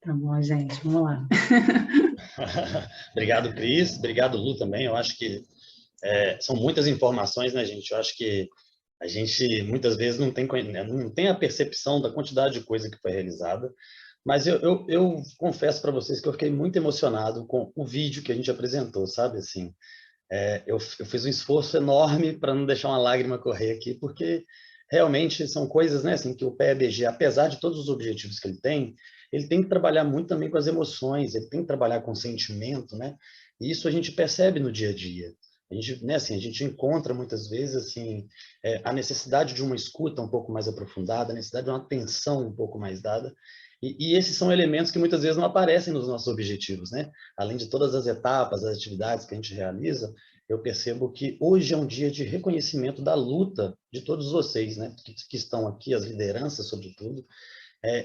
Tá bom, gente, vamos lá. Obrigado, Cris. Obrigado, Lu, também. Eu acho que são muitas informações, né, gente? Eu acho que a gente, muitas vezes, não tem a percepção da quantidade de coisa que foi realizada, mas eu confesso para vocês que eu fiquei muito emocionado com o vídeo que a gente apresentou, sabe? Assim, eu fiz um esforço enorme para não deixar uma lágrima correr aqui, porque realmente são coisas, né, assim, que o PEBG, apesar de todos os objetivos que ele tem que trabalhar muito também com as emoções, ele tem que trabalhar com o sentimento, né? E isso a gente percebe no dia a dia. A gente, né, assim, a gente encontra muitas vezes assim a necessidade de uma escuta um pouco mais aprofundada, a necessidade de uma atenção um pouco mais dada. E esses são elementos que muitas vezes não aparecem nos nossos objetivos, né? Além de todas as etapas, as atividades que a gente realiza, eu percebo que hoje é um dia de reconhecimento da luta de todos vocês, né, que estão aqui, as lideranças, sobretudo,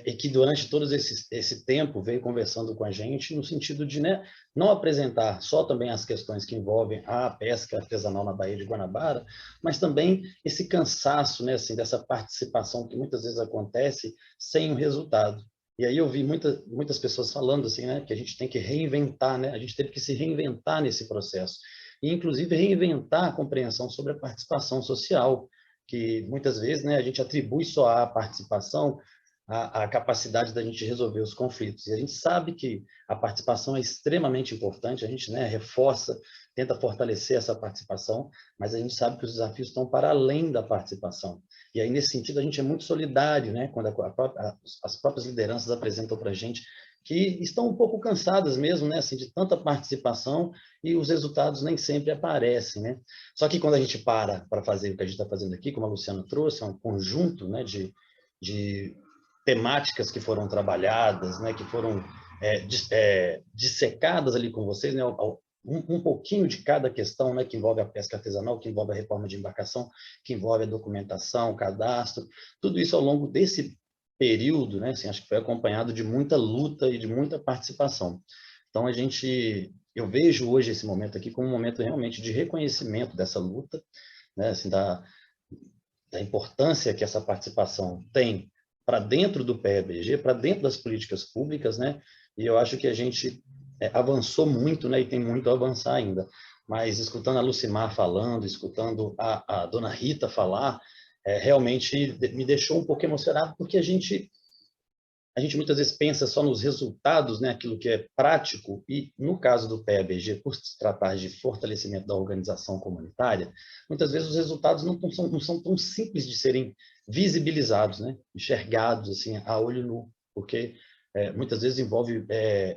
e que durante todo esse tempo veio conversando com a gente no sentido de, né, não apresentar só também as questões que envolvem a pesca artesanal na Baía de Guanabara, mas também esse cansaço, né, assim, dessa participação que muitas vezes acontece sem um resultado. E aí eu vi muitas pessoas falando assim, né, que a gente tem que reinventar, né, a gente teve que se reinventar nesse processo. E, inclusive, reinventar a compreensão sobre a participação social, que muitas vezes, né, a gente atribui só à participação a capacidade da gente resolver os conflitos. E a gente sabe que a participação é extremamente importante, a gente, né, reforça, tenta fortalecer essa participação, mas a gente sabe que os desafios estão para além da participação. E aí, nesse sentido, a gente é muito solidário, né, quando as próprias lideranças apresentam para a gente que estão um pouco cansadas mesmo, né, assim, de tanta participação e os resultados nem sempre aparecem, né? Só que quando a gente para fazer o que a gente está fazendo aqui, como a Luciana trouxe, é um conjunto, né, de temáticas que foram trabalhadas, né, que foram dissecadas ali com vocês, né, um pouquinho de cada questão, né, que envolve a pesca artesanal, que envolve a reforma de embarcação, que envolve a documentação, o cadastro, tudo isso ao longo desse período, né, assim, acho que foi acompanhado de muita luta e de muita participação. Então, eu vejo hoje esse momento aqui como um momento realmente de reconhecimento dessa luta, né, assim, da importância que essa participação tem para dentro do PEBG, para dentro das políticas públicas, né? E eu acho que a gente avançou muito, né? E tem muito a avançar ainda. Mas escutando a Lucimar falando, escutando a dona Rita falar, realmente me deixou um pouco emocionado, porque a gente muitas vezes pensa só nos resultados, né, aquilo que é prático, e no caso do PEBG, por se tratar de fortalecimento da organização comunitária, muitas vezes os resultados não são tão simples de serem visibilizados, né, enxergados assim, a olho nu, porque muitas vezes envolve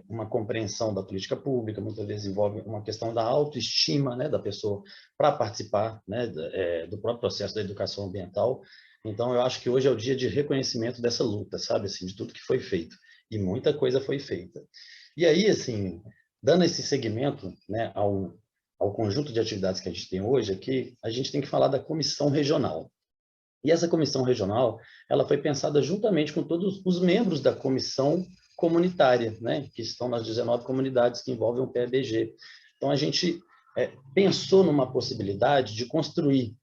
uma compreensão da política pública, muitas vezes envolve uma questão da autoestima, né, da pessoa para participar, né, do próprio processo da educação ambiental. Então, eu acho que hoje é o dia de reconhecimento dessa luta, sabe, assim, de tudo que foi feito. E muita coisa foi feita. E aí, assim, dando esse segmento, né, ao conjunto de atividades que a gente tem hoje aqui, a gente tem que falar da comissão regional. E essa comissão regional, ela foi pensada juntamente com todos os membros da comissão comunitária, né, que estão nas 19 comunidades que envolvem o PEBG. Então, a gente pensou numa possibilidade de construir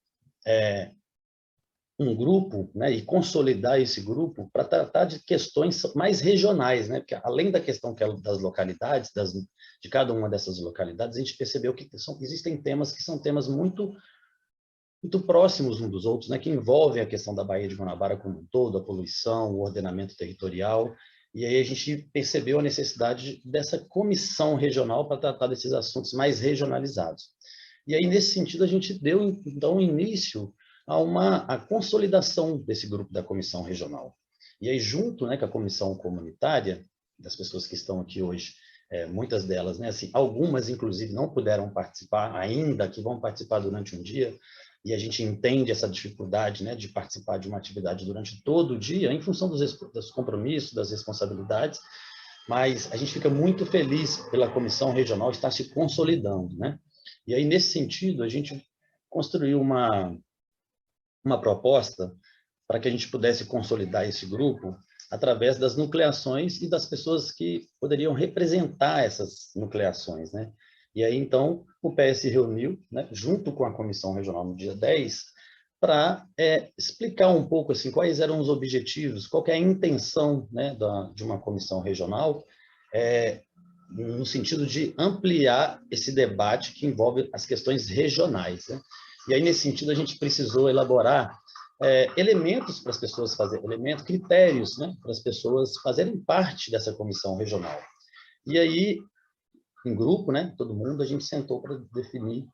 um grupo, né, e consolidar esse grupo para tratar de questões mais regionais, né, porque além da questão das localidades, de cada uma dessas localidades, a gente percebeu que existem temas que são temas muito próximos uns dos outros, né, que envolvem a questão da Baía de Guanabara como um todo, a poluição, o ordenamento territorial, e aí a gente percebeu a necessidade dessa comissão regional para tratar desses assuntos mais regionalizados. E aí, nesse sentido, a gente deu, então, início a consolidação desse grupo da comissão regional. E aí, junto, né, com a comissão comunitária, das pessoas que estão aqui hoje, muitas delas, né, assim, algumas, inclusive, não puderam participar ainda, que vão participar durante um dia, e a gente entende essa dificuldade, né, de participar de uma atividade durante todo o dia, em função dos compromissos, das responsabilidades, mas a gente fica muito feliz pela comissão regional estar se consolidando, né? E aí, nesse sentido, a gente construiu uma proposta para que a gente pudesse consolidar esse grupo através das nucleações e das pessoas que poderiam representar essas nucleações, né? E aí, então, o PS reuniu, né, junto com a Comissão Regional no dia 10, para explicar um pouco assim, quais eram os objetivos, qual que é a intenção, né, de uma comissão regional, no sentido de ampliar esse debate que envolve as questões regionais, né? E aí, nesse sentido, a gente precisou elaborar elementos para as pessoas fazerem, critérios, né, para as pessoas fazerem parte dessa comissão regional. E aí, em grupo, né, todo mundo, a gente sentou para definir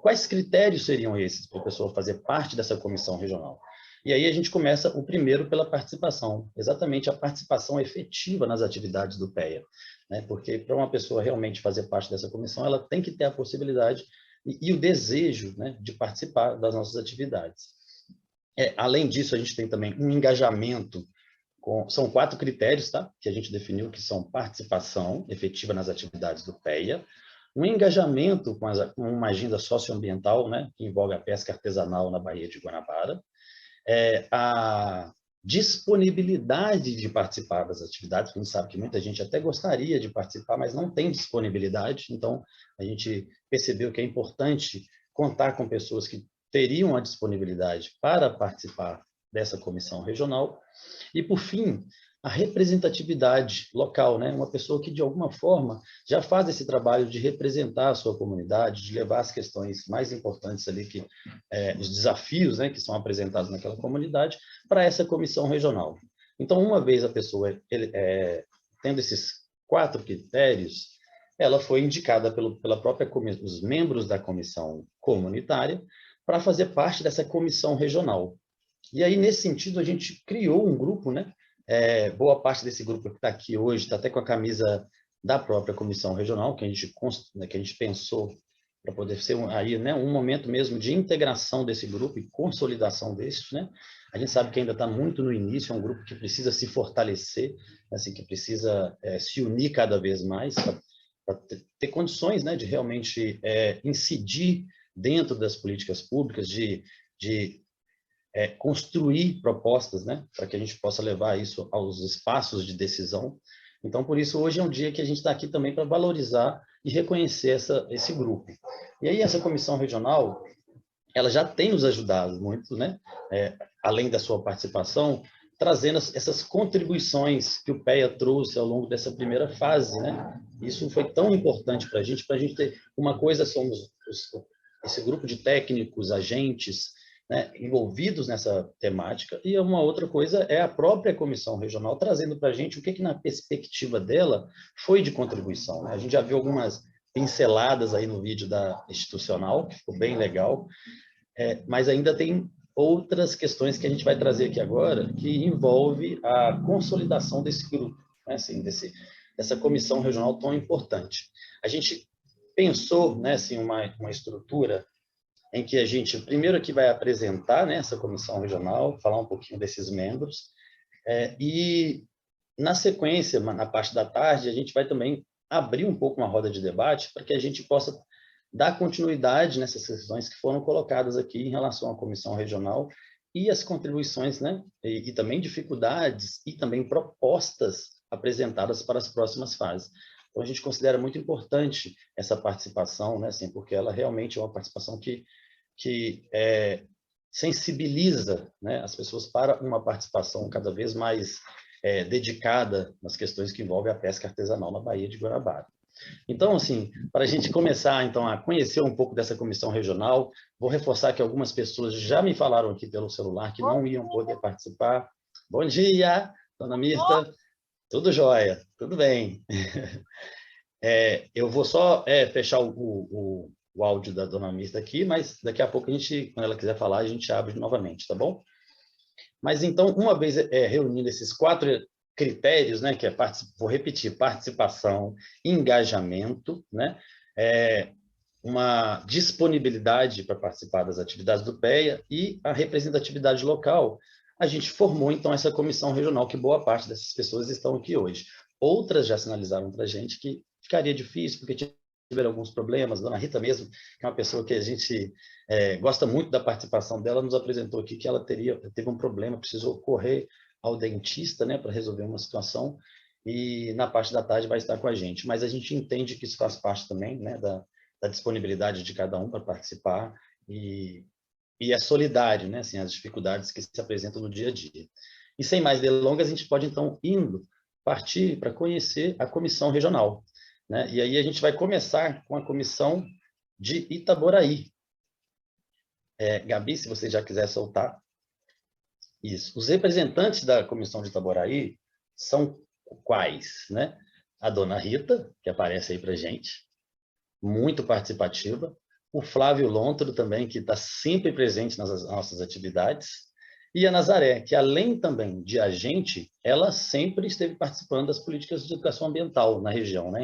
quais critérios seriam esses para a pessoa fazer parte dessa comissão regional. E aí a gente começa o primeiro pela participação, exatamente a participação efetiva nas atividades do PEA, né? Porque para uma pessoa realmente fazer parte dessa comissão, ela tem que ter a possibilidade e o desejo, né, de participar das nossas atividades. Além disso, a gente tem também um engajamento são 4 critérios, tá? Que a gente definiu, que são participação efetiva nas atividades do PEA, um engajamento com uma agenda socioambiental, né, que envolve a pesca artesanal na Baía de Guanabara, a disponibilidade de participar das atividades, porque a gente sabe que muita gente até gostaria de participar, mas não tem disponibilidade, então a gente percebeu que é importante contar com pessoas que teriam a disponibilidade para participar dessa comissão regional. E, por fim, a representatividade local, né? Uma pessoa que, de alguma forma, já faz esse trabalho de representar a sua comunidade, de levar as questões mais importantes ali, os desafios, né, que são apresentados naquela comunidade, para essa comissão regional. Então, uma vez a pessoa tendo esses 4 critérios, ela foi indicada pela própria os membros da comissão comunitária para fazer parte dessa comissão regional. E aí, nesse sentido, a gente criou um grupo, né? Boa parte desse grupo que está aqui hoje está até com a camisa da própria comissão regional, que a gente pensou para poder ser aí, né, um momento mesmo de integração desse grupo e consolidação desses, né? A gente sabe que ainda está muito no início, é um grupo que precisa se fortalecer, assim, que precisa se unir cada vez mais para ter condições, né, de realmente incidir dentro das políticas públicas, de construir propostas, né, para que a gente possa levar isso aos espaços de decisão. Então, por isso, hoje é um dia que a gente está aqui também para valorizar e reconhecer esse grupo. E aí, essa comissão regional, ela já tem nos ajudado muito, né, além da sua participação, trazendo essas contribuições que o PEA trouxe ao longo dessa primeira fase, né? Isso foi tão importante para a gente ter uma coisa, somos esse grupo de técnicos, agentes, né, envolvidos nessa temática, e uma outra coisa é a própria comissão regional trazendo para a gente o que na perspectiva dela foi de contribuição, né? A gente já viu algumas pinceladas aí no vídeo da institucional, que ficou bem legal, mas ainda tem outras questões que a gente vai trazer aqui agora, que envolve a consolidação desse grupo, né, assim, dessa comissão regional tão importante. A gente pensou, né, assim, uma estrutura em que a gente, primeiro aqui vai apresentar, né, essa comissão regional, falar um pouquinho desses membros, e na sequência, na parte da tarde, a gente vai também abrir um pouco uma roda de debate para que a gente possa dar continuidade nessas questões que foram colocadas aqui em relação à comissão regional e as contribuições, né, e também dificuldades e também propostas apresentadas para as próximas fases. Então, a gente considera muito importante essa participação, né, assim, porque ela realmente é uma participação que sensibiliza, né, as pessoas para uma participação cada vez mais dedicada nas questões que envolvem a pesca artesanal na Baía de Guanabara. Então, assim, para a gente começar então a conhecer um pouco dessa comissão regional, vou reforçar que algumas pessoas já me falaram aqui pelo celular que não iam poder participar. Bom dia, dona Mirta. Tudo jóia, tudo bem. Eu vou só fechar o áudio da dona Mirta aqui, mas daqui a pouco, quando ela quiser falar, a gente abre novamente, tá bom? Mas então, uma vez reunindo esses 4 critérios, né, que vou repetir, participação, engajamento, né, uma disponibilidade para participar das atividades do PEA e a representatividade local, a gente formou, então, essa comissão regional, que boa parte dessas pessoas estão aqui hoje. Outras já sinalizaram para a gente que ficaria difícil, porque tiveram alguns problemas. Dona Rita mesmo, que é uma pessoa que a gente gosta muito da participação dela, nos apresentou aqui que ela teve um problema, precisou correr ao dentista, né, para resolver uma situação, e na parte da tarde vai estar com a gente. Mas a gente entende que isso faz parte também, né, da disponibilidade de cada um para participar, e e é solidário, né, assim, as dificuldades que se apresentam no dia a dia. E sem mais delongas, a gente pode, então, partir para conhecer a comissão regional, né? E aí a gente vai começar com a comissão de Itaboraí. Gabi, se você já quiser soltar. Isso. Os representantes da comissão de Itaboraí são quais, né? A dona Rita, que aparece aí para gente, muito participativa. O Flávio Lontro também, que está sempre presente nas nossas atividades. E a Nazaré, que além também de agente, ela sempre esteve participando das políticas de educação ambiental na região, né?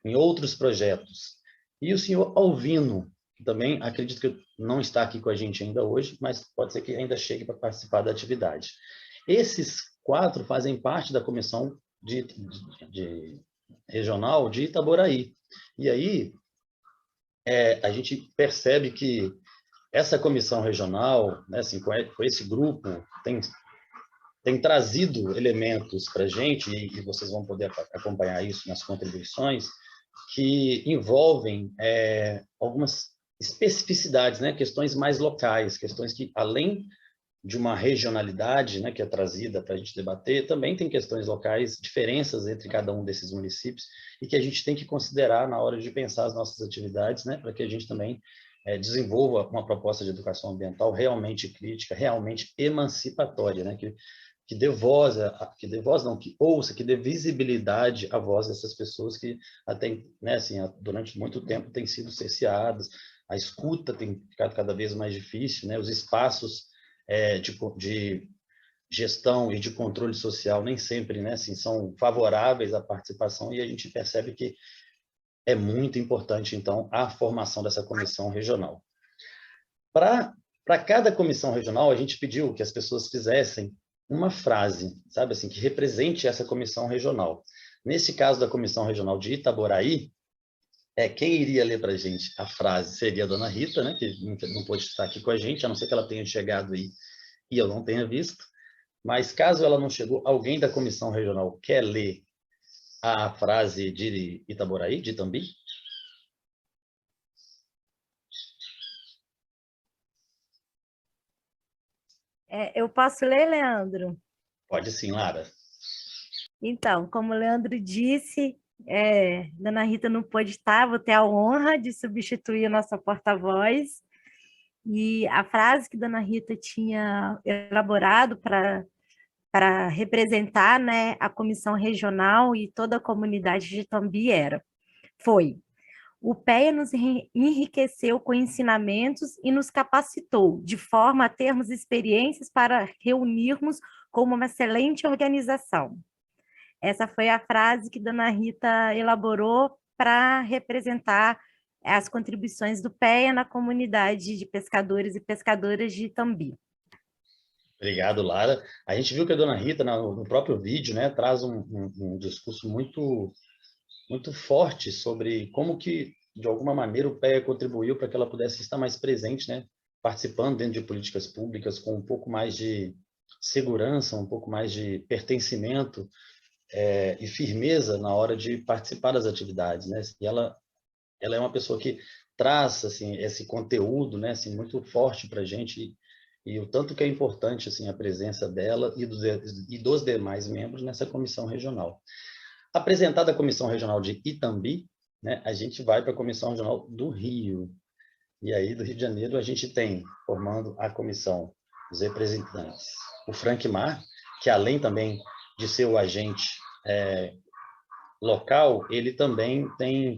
Em outros projetos. E o senhor Alvino, que também acredito que não está aqui com a gente ainda hoje, mas pode ser que ainda chegue para participar da atividade. Esses 4 fazem parte da comissão regional de Itaboraí. E aí, a gente percebe que essa comissão regional, né, assim, com esse grupo, tem trazido elementos para a gente, e vocês vão poder acompanhar isso nas contribuições, que envolvem algumas especificidades, né, questões mais locais, questões que, além de uma regionalidade, né, que é trazida para a gente debater, também tem questões locais, diferenças entre cada um desses municípios, e que a gente tem que considerar na hora de pensar as nossas atividades, né, para que a gente também desenvolva uma proposta de educação ambiental realmente crítica, realmente emancipatória, né, que dê voz, que ouça, que dê visibilidade à voz dessas pessoas que até, né, assim, durante muito tempo têm sido cerceadas, a escuta tem ficado cada vez mais difícil, né, os espaços de gestão e de controle social nem sempre, né, assim, são favoráveis à participação, e a gente percebe que é muito importante, então, a formação dessa comissão regional. Para cada comissão regional, a gente pediu que as pessoas fizessem uma frase, sabe, assim, que represente essa comissão regional. Nesse caso da comissão regional de Itaboraí, quem iria ler para a gente a frase seria a dona Rita, né, que não pôde estar aqui com a gente, a não ser que ela tenha chegado aí e eu não tenha visto. Mas caso ela não chegou, alguém da comissão regional quer ler a frase de Itaboraí, de Itambi? Eu posso ler, Leandro? Pode sim, Lara. Então, como o Leandro disse, Dona Rita não pôde estar, vou ter a honra de substituir a nossa porta-voz. E a frase que Dona Rita tinha elaborado para representar, né, a comissão regional e toda a comunidade de Itambi foi: o PEA nos enriqueceu com ensinamentos e nos capacitou, de forma a termos experiências para reunirmos como uma excelente organização. Essa foi a frase que Dona Rita elaborou para representar as contribuições do PEA na comunidade de pescadores e pescadoras de Itambi. Obrigado, Lara. A gente viu que a dona Rita, no próprio vídeo, né, traz um discurso muito, muito forte sobre como que, de alguma maneira, o PEA contribuiu para que ela pudesse estar mais presente, né, participando dentro de políticas públicas com um pouco mais de segurança, um pouco mais de pertencimento e firmeza na hora de participar das atividades, né? E ela é uma pessoa que traz assim esse conteúdo, né, assim muito forte para a gente, e o tanto que é importante assim a presença dela e dos demais membros nessa comissão regional. Apresentada a comissão regional de Itambi, né, a gente vai para a comissão regional do Rio. E aí do Rio de Janeiro a gente tem formando a comissão os representantes, o Frank Mar, que além também de ser o agente local, ele também tem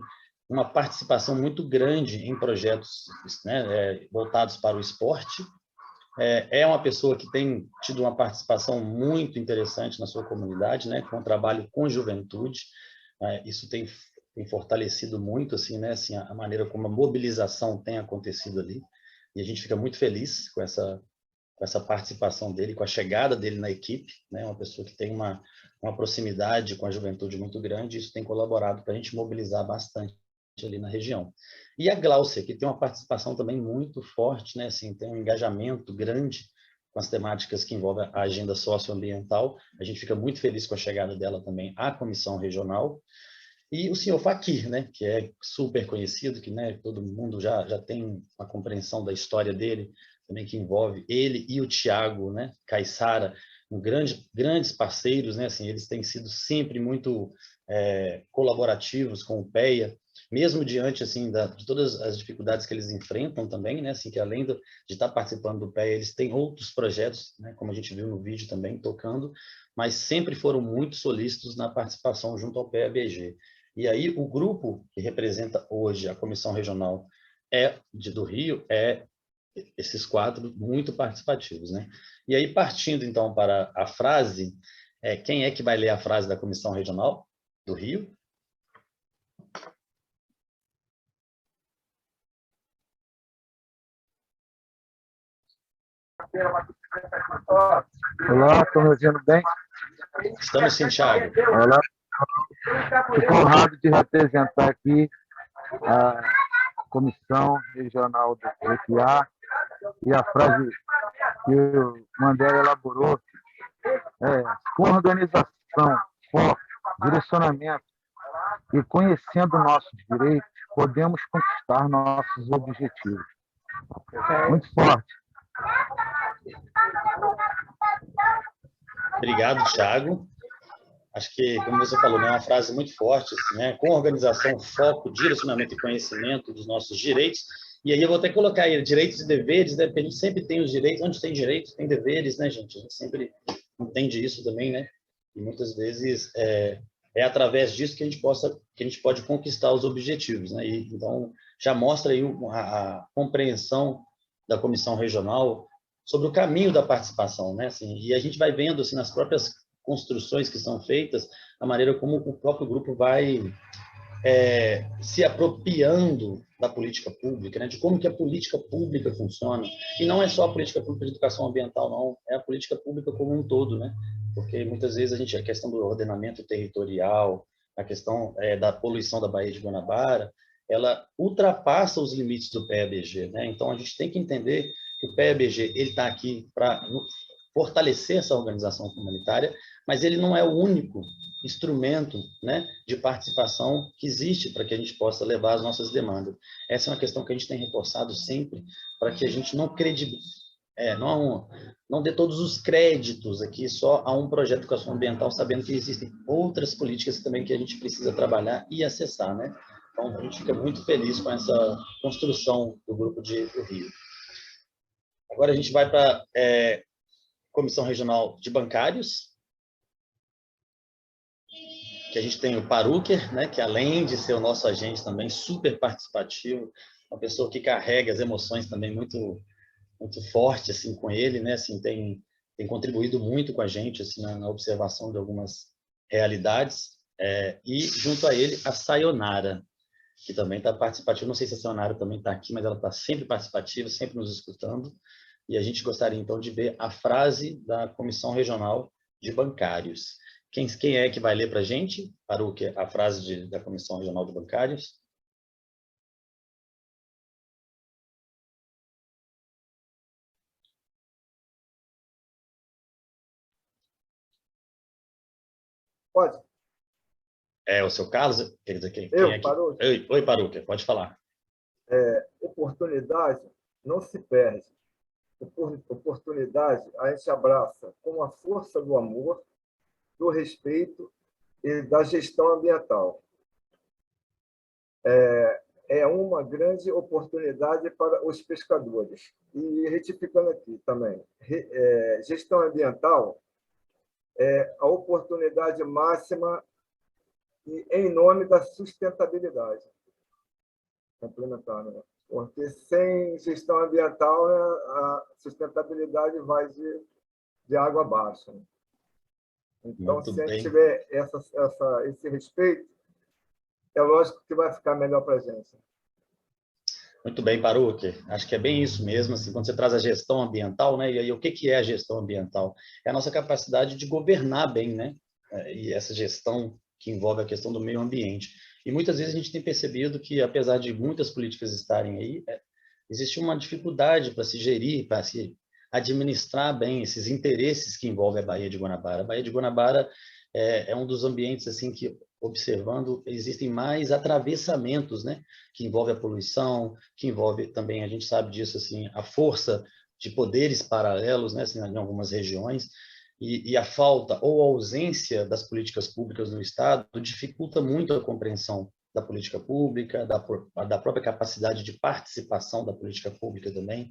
uma participação muito grande em projetos, né, voltados para o esporte. É uma pessoa que tem tido uma participação muito interessante na sua comunidade, né, com o trabalho com juventude. Isso tem fortalecido muito assim, né, assim, a maneira como a mobilização tem acontecido ali. E a gente fica muito feliz com essa participação dele, com a chegada dele na equipe, né? Uma pessoa que tem uma proximidade com a juventude muito grande, e isso tem colaborado para a gente mobilizar bastante ali na região. E a Gláucia, que tem uma participação também muito forte, né? Assim, tem um engajamento grande com as temáticas que envolvem a agenda socioambiental. A gente fica muito feliz com a chegada dela também à comissão regional. E o senhor Fakir, né, que é super conhecido, que, né, todo mundo já tem uma compreensão da história dele, também que envolve ele e o Tiago, né, Caiçara, grandes parceiros, né, assim, eles têm sido sempre muito colaborativos com o PEA, mesmo diante assim de todas as dificuldades que eles enfrentam também, né, assim, que além de estar participando do PEA, eles têm outros projetos, né, como a gente viu no vídeo também, tocando, mas sempre foram muito solícitos na participação junto ao PEA-BG. E aí o grupo que representa hoje a Comissão Regional do Rio esses quatro muito participativos, né? E aí, partindo então para a frase, quem é que vai ler a frase da Comissão Regional do Rio? Olá, estão me ouvindo bem? Estamos sim, Thiago. Olá, fico honrado de representar aqui a Comissão Regional do EPA e a frase que o Mandela elaborou com organização, foco, direcionamento e conhecendo nossos direitos, podemos conquistar nossos objetivos. Muito forte. Obrigado, Thiago. Acho que, como você falou, é uma frase muito forte, assim, né? Com organização, foco, direcionamento e conhecimento dos nossos direitos. E aí eu vou até colocar aí direitos e deveres, né? Porque a gente sempre tem os direitos. Onde tem direitos, tem deveres, né, gente? A gente sempre entende isso também, né? E muitas vezes é através disso que a gente pode conquistar os objetivos, né? E, então, já mostra aí a compreensão da comissão regional sobre o caminho da participação, né? Assim, e a gente vai vendo assim nas próprias construções que são feitas, a maneira como o próprio grupo vai se apropriando da política pública, né? De como que a política pública funciona. E não é só a política pública de educação ambiental, não, é a política pública como um todo, né? Porque muitas vezes a questão do ordenamento territorial, a questão da poluição da Baía de Guanabara, ela ultrapassa os limites do PEA-BG, né? Então a gente tem que entender que o PEA-BG ele está aqui para fortalecer essa organização comunitária, mas ele não é o único instrumento, né, de participação que existe para que a gente possa levar as nossas demandas. Essa é uma questão que a gente tem reforçado sempre para que a gente não dê todos os créditos aqui só a um projeto de educação ambiental, sabendo que existem outras políticas também que a gente precisa trabalhar e acessar, né? Então, a gente fica muito feliz com essa construção do grupo do Rio. Agora a gente vai para a Comissão Regional de Bancários, que a gente tem o Paruker, né, que além de ser o nosso agente também, super participativo, uma pessoa que carrega as emoções também muito forte assim com ele, né, assim tem contribuído muito com a gente assim na observação de algumas realidades, e junto a ele a Sayonara, que também está participativa. Não sei se a Sayonara também está aqui, mas ela está sempre participativa, sempre nos escutando. E a gente gostaria então de ver a frase da Comissão Regional de Bancários. Quem é que vai ler para a gente, Paruque, a frase da Comissão Regional de Bancários? Pode. O seu Carlos? Quer dizer, quem Eu, é que... Paruque. Oi, Paruque, pode falar. Oportunidade não se perde. Oportunidade a gente abraça com a força do amor, do respeito e da gestão ambiental. É uma grande oportunidade para os pescadores. E retificando aqui também, gestão ambiental é a oportunidade máxima e em nome da sustentabilidade. Complementar, né? Porque sem gestão ambiental, a sustentabilidade vai de água abaixo. Né? Então, Muito se a gente bem. tiver esse respeito, é lógico que vai ficar melhor para a gente. Muito bem, Paruque. Acho que é bem isso mesmo, assim, quando você traz a gestão ambiental, né? E aí, o que é a gestão ambiental? É a nossa capacidade de governar bem, né? E essa gestão que envolve a questão do meio ambiente. E muitas vezes a gente tem percebido que, apesar de muitas políticas estarem aí, existe uma dificuldade para se gerir, para se administrar bem esses interesses que envolvem a Baía de Guanabara. A Baía de Guanabara é um dos ambientes assim que observando, existem mais atravessamentos, né, que envolve a poluição, que envolve também, a gente sabe disso, assim, a força de poderes paralelos, né, assim, em algumas regiões, e a falta ou a ausência das políticas públicas no Estado dificulta muito a compreensão da política pública, da própria capacidade de participação da política pública também.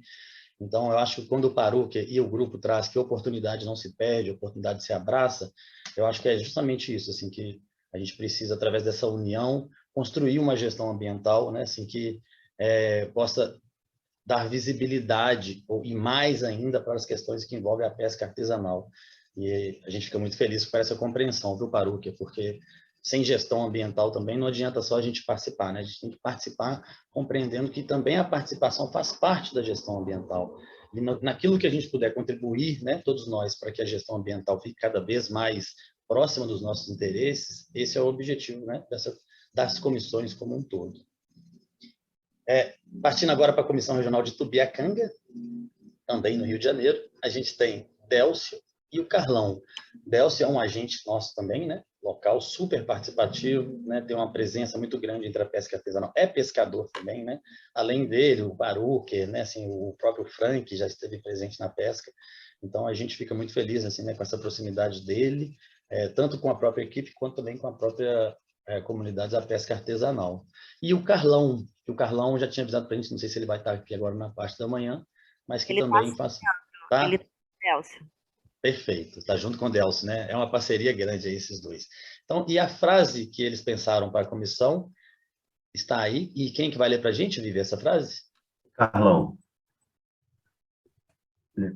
Então, eu acho que quando o Paruc e o grupo traz que oportunidade não se perde, oportunidade se abraça, eu acho que é justamente isso, assim, que a gente precisa, através dessa união, construir uma gestão ambiental, né, assim, que possa dar visibilidade e mais ainda para as questões que envolvem a pesca artesanal. E a gente fica muito feliz com essa compreensão, viu, Paruc? Porque sem gestão ambiental também não adianta só a gente participar, né? A gente tem que participar compreendendo que também a participação faz parte da gestão ambiental. E naquilo que a gente puder contribuir, né, todos nós, para que a gestão ambiental fique cada vez mais próxima dos nossos interesses, esse é o objetivo, né, das comissões como um todo. Partindo agora para a Comissão Regional de Tubiacanga, também no Rio de Janeiro, a gente tem Délcio e o Carlão. Délcio é um agente nosso também, né, local, super participativo, né, tem uma presença muito grande entre a pesca artesanal, é pescador também, né, além dele, o Paruc, né, assim, o próprio Frank já esteve presente na pesca, então a gente fica muito feliz, assim, né, com essa proximidade dele, tanto com a própria equipe, quanto também com a própria comunidade da pesca artesanal. E o Carlão, que o Carlão já tinha avisado para a gente, não sei se ele vai estar aqui agora na parte da manhã, mas que Ele também tá, faz... Tá? ele Délcio. Perfeito, está junto com o Delcio, né? É uma parceria grande aí, esses dois. Então, e a frase que eles pensaram para a comissão está aí, e quem que vai ler para a gente, Vivi, essa frase? Carlão.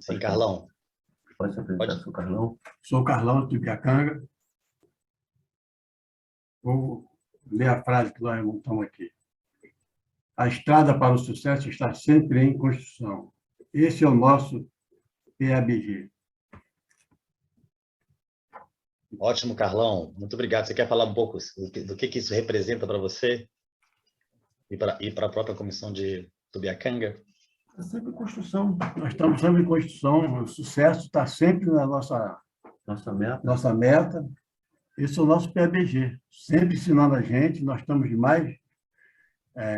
Sim, Carlão. Pode se apresentar, sou Carlão. Sou Carlão de Tubiacanga. Vou ler a frase que nós montamos aqui. A estrada para o sucesso está sempre em construção. Esse é o nosso PABG. Ótimo, Carlão. Muito obrigado. Você quer falar um pouco do que isso representa para você e para a própria comissão de Tubiacanga? É sempre construção. Nós estamos sempre em construção. O sucesso está sempre na nossa meta. Esse é o nosso PABG. Sempre ensinando a gente. Nós estamos demais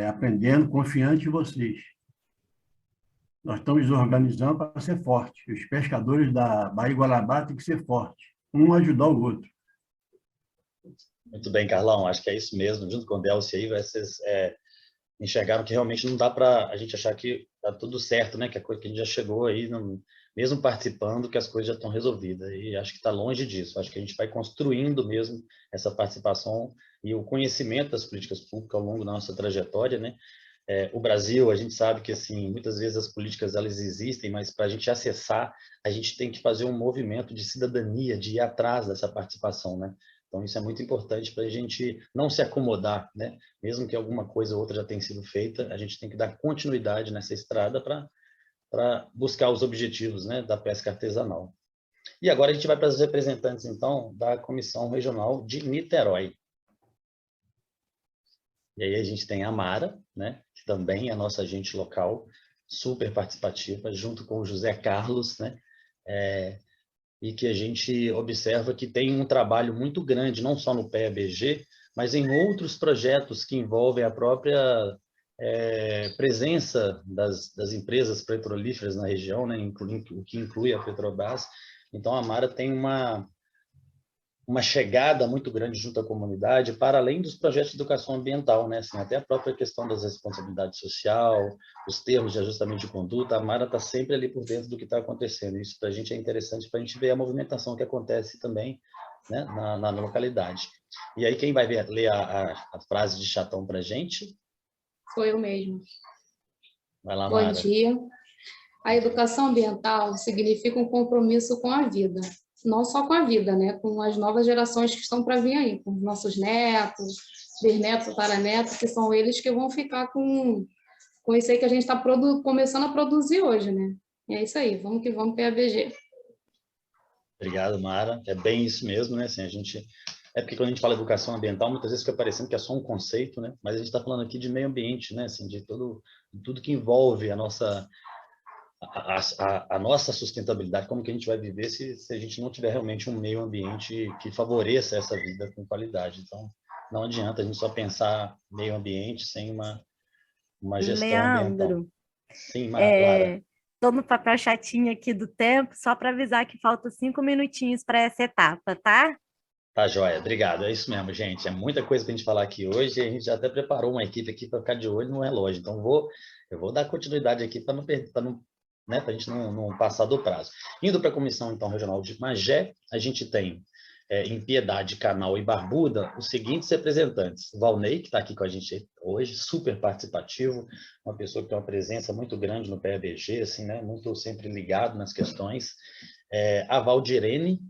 aprendendo, confiante em vocês. Nós estamos nos organizando para ser forte. Os pescadores da Baía Guarabara têm que ser fortes. Um ajudar o outro. Muito bem, Carlão. Acho que é isso mesmo. Junto com o Delcio aí, vocês enxergaram que realmente não dá para a gente achar que está tudo certo, né? Que a coisa que a gente já chegou aí, mesmo participando, que as coisas já estão resolvidas. E acho que está longe disso. Acho que a gente vai construindo mesmo essa participação e o conhecimento das políticas públicas ao longo da nossa trajetória, né? O Brasil, a gente sabe que assim, muitas vezes as políticas elas existem, mas para a gente acessar, a gente tem que fazer um movimento de cidadania, de ir atrás dessa participação, né? Então isso é muito importante para a gente não se acomodar, né? Mesmo que alguma coisa ou outra já tenha sido feita, a gente tem que dar continuidade nessa estrada para buscar os objetivos, né, da pesca artesanal. E agora a gente vai para os representantes, então, da Comissão Regional de Niterói. E aí a gente tem a Mara, né, que também é a nossa agente local, super participativa, junto com o José Carlos, né, e que a gente observa que tem um trabalho muito grande, não só no PABG, mas em outros projetos que envolvem a própria presença das empresas petrolíferas na região, né, o que inclui a Petrobras. Então, a Mara tem uma chegada muito grande junto à comunidade, para além dos projetos de educação ambiental, né? Assim, até a própria questão das responsabilidades social, os termos de ajustamento de conduta, a Mara está sempre ali por dentro do que está acontecendo. Isso para a gente é interessante para a gente ver a movimentação que acontece também, né, na localidade. E aí quem vai ler a frase de Chatão para a gente? Sou eu mesmo. Vai lá, Bom Mara. dia. A educação ambiental significa um compromisso com a vida. Não só com a vida, né? Com as novas gerações que estão para vir aí, com nossos netos, bisnetos, taranetos, que são eles que vão ficar com isso aí que a gente está começando a produzir hoje, né? E é isso aí, vamos que vamos, PABG. Obrigado, Mara. É bem isso mesmo, né? Assim, porque quando a gente fala educação ambiental, muitas vezes fica parecendo que é só um conceito, né? Mas a gente está falando aqui de meio ambiente, né? Assim, de tudo que envolve a nossa sustentabilidade, como que a gente vai viver se a gente não tiver realmente um meio ambiente que favoreça essa vida com qualidade. Então, não adianta a gente só pensar meio ambiente sem uma gestão ambiental. Leandro, Sim, Lara. estou no papel chatinho aqui do tempo, só para avisar que faltam 5 minutinhos para essa etapa, tá? Tá, joia. Obrigado. É isso mesmo, gente. É muita coisa para a gente falar aqui hoje. A gente já até preparou uma equipe aqui para ficar de olho no relógio. Então, eu vou dar continuidade aqui para né, a gente não passar do prazo. Indo para a Comissão, então, Regional de Magé, a gente tem em Piedade, Canal e Barbuda os seguintes representantes. O Valnei, que está aqui com a gente hoje, super participativo, uma pessoa que tem uma presença muito grande no PABG, assim, né, muito sempre ligado nas questões. A Valdirene,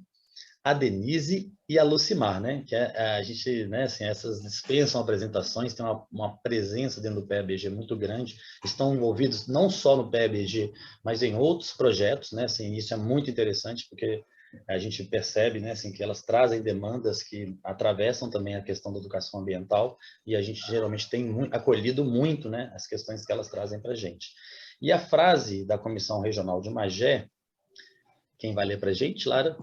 a Denise e a Lucimar, né? Que a gente, né? Assim, essas dispensam apresentações, tem uma presença dentro do PABG muito grande, estão envolvidos não só no PABG, mas em outros projetos, né? Assim, isso é muito interessante porque a gente percebe, né? Assim, que elas trazem demandas que atravessam também a questão da educação ambiental e a gente geralmente tem acolhido muito, né? As questões que elas trazem para a gente. E a frase da Comissão Regional de Magé, quem vai ler para a gente, Lara?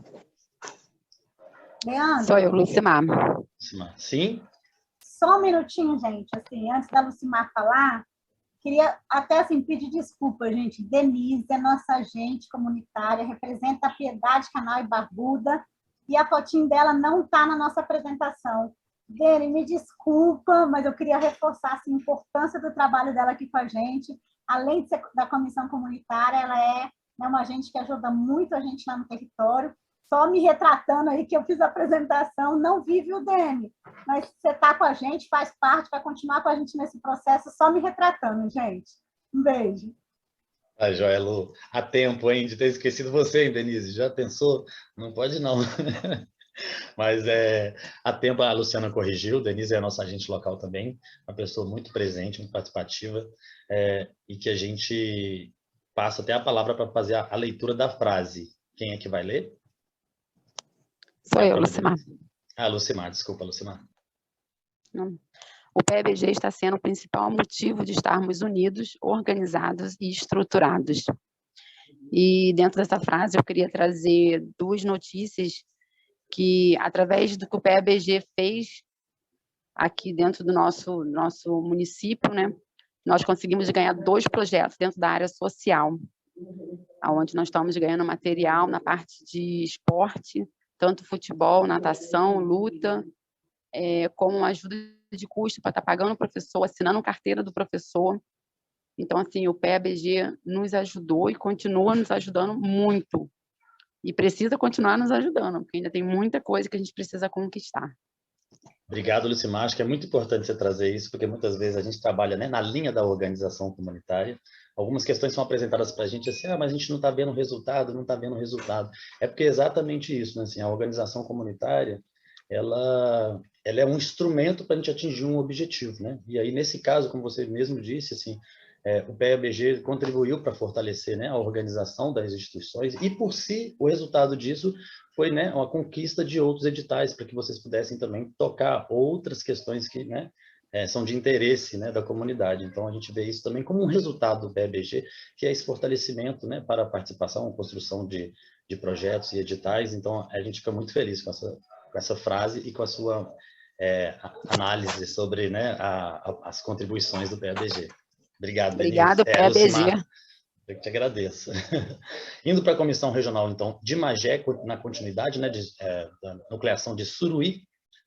Leandro, Sou eu, Lucimar. Sim? só um minutinho, gente. Assim, antes da Lucimar falar, queria até assim, pedir desculpa, gente. Denise é nossa agente comunitária, representa a Piedade, Canal e Barbuda, e a fotinho dela não está na nossa apresentação. Deni, me desculpa, mas eu queria reforçar assim, a importância do trabalho dela aqui com a gente. Além de ser da comissão comunitária, ela é uma agente que ajuda muito a gente lá no território. Só me retratando aí que eu fiz a apresentação, não vi, viu, Deni? Mas você está com a gente, faz parte, vai continuar com a gente nesse processo, só me retratando, gente. Um beijo. Ah, joia, Lu. Há tempo, hein, de ter esquecido você, hein, Denise? Já pensou? Não pode, não. Mas há tempo a Luciana corrigiu, Denise é a nossa agente local também, uma pessoa muito presente, muito participativa, e que a gente passa até a palavra para fazer a leitura da frase. Quem é que vai ler? Sou eu, Lucimar. Ah, Lucimar, desculpa, Lucimar. Não. O PABG está sendo o principal motivo de estarmos unidos, organizados e estruturados. E dentro dessa frase eu queria trazer duas notícias que, através do que o PABG fez aqui dentro do nosso município, né, nós conseguimos ganhar 2 projetos dentro da área social, onde nós estamos ganhando material na parte de esporte, tanto futebol, natação, luta, como uma ajuda de custo para estar pagando o professor, assinando carteira do professor. Então, assim, o PABG nos ajudou e continua nos ajudando muito. E precisa continuar nos ajudando, porque ainda tem muita coisa que a gente precisa conquistar. Obrigado, Lucimar. Acho que é muito importante você trazer isso, porque muitas vezes a gente trabalha, né, na linha da organização comunitária. Algumas questões são apresentadas para a gente assim, mas a gente não está vendo resultado, não está vendo resultado. É porque é exatamente isso, né? Assim, a organização comunitária, ela é um instrumento para a gente atingir um objetivo, né? E aí, nesse caso, como você mesmo disse, assim, o PABG contribuiu para fortalecer, né, a organização das instituições e, por si, o resultado disso foi, né, uma conquista de outros editais para que vocês pudessem também tocar outras questões que, né, são de interesse, né, da comunidade. Então, a gente vê isso também como um resultado do PABG, que é esse fortalecimento, né, para a participação, construção de projetos e editais. Então, a gente fica muito feliz com essa frase e com a sua análise sobre, né, as contribuições do PABG. Obrigado, Obrigado, Denise. PABG. Eu te agradeço. Indo para a Comissão Regional, então, de Magé, na continuidade, né, da nucleação de Suruí,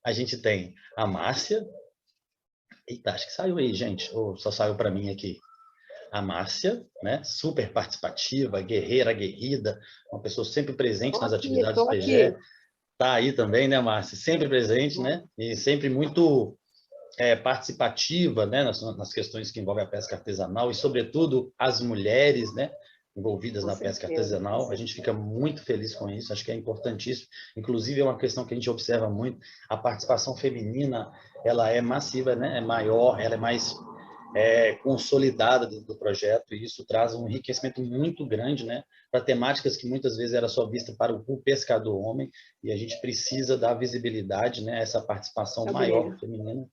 a gente tem a Márcia. Eita, acho que saiu aí, gente, ou só saiu para mim aqui. A Márcia, né, super participativa, guerreira, aguerrida, uma pessoa sempre presente nas atividades do PGE. Está aí também, né, Márcia? Sempre presente, né? E sempre muito participativa, né, nas questões que envolvem a pesca artesanal e, sobretudo, as mulheres, né, envolvidas na pesca artesanal. A gente fica muito feliz com isso, acho que é importantíssimo. Inclusive, é uma questão que a gente observa muito, a participação feminina, ela é massiva, né, é maior, ela é mais consolidada do projeto, e isso traz um enriquecimento muito grande, né, para temáticas que muitas vezes era só vista para o pescador homem, e a gente precisa dar visibilidade, né, a essa participação maior feminina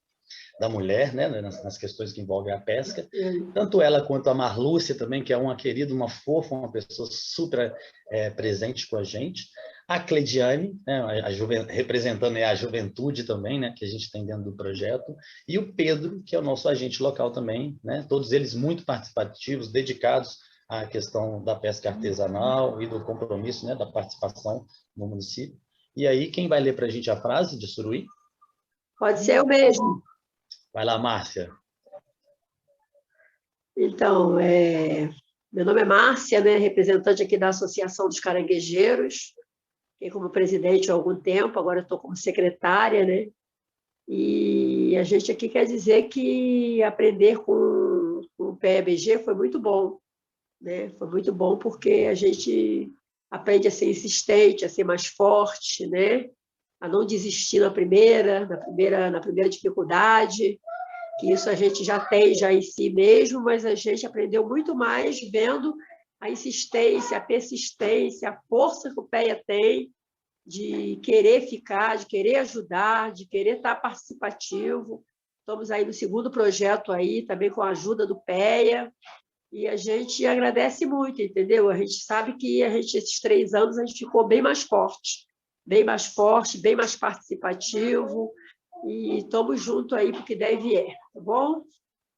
da mulher, né, nas questões que envolvem a pesca. Tanto ela quanto a Marlúcia também, que é uma querida, uma fofa, uma pessoa super presente com a gente. A Cleidiane, né, representando a juventude também, né, que a gente tem dentro do projeto, e o Pedro, que é o nosso agente local também, né, todos eles muito participativos, dedicados à questão da pesca artesanal e do compromisso, né, da participação no município. E aí, quem vai ler para a gente a frase de Suruí? Pode ser eu mesmo. Vai lá, Márcia. Então, meu nome é Márcia, né, representante aqui da Associação dos Caranguejeiros. Fiquei como presidente há algum tempo, agora estou como secretária, né? E a gente aqui quer dizer que aprender com o PEBG foi muito bom, né? Foi muito bom porque a gente aprende a ser insistente, a ser mais forte, né? A não desistir na primeira dificuldade, que isso a gente já tem já em si mesmo, mas a gente aprendeu muito mais vendo a insistência, a persistência, a força que o PEA tem de querer ficar, de querer ajudar, de querer estar participativo. Estamos aí no segundo projeto aí, também com a ajuda do PEA, e a gente agradece muito, entendeu? A gente sabe que esses 3 anos, a gente ficou bem mais forte, bem mais participativo, e estamos juntos aí para o que deve tá bom?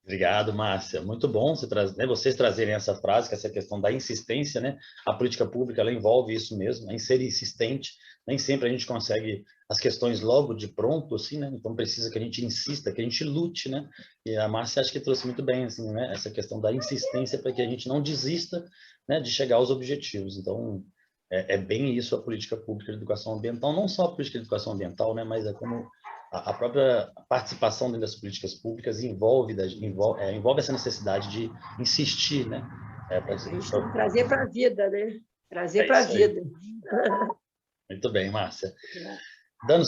Obrigado, Márcia. Muito bom vocês trazerem essa frase, que essa questão da insistência, né? A política pública, ela envolve isso mesmo, em ser insistente. Nem sempre a gente consegue as questões logo de pronto, assim, né? Então precisa que a gente insista, que a gente lute, né? E a Márcia acho que trouxe muito bem, assim, né? Essa questão da insistência para que a gente não desista, né? De chegar aos objetivos. Então, é bem isso a política pública de educação ambiental, não só a política de educação ambiental, né? Mas é como a própria participação dentro das políticas públicas envolve essa necessidade de insistir, né? Trazer para a vida, né? Trazer para a vida. Muito bem, Márcia. Dando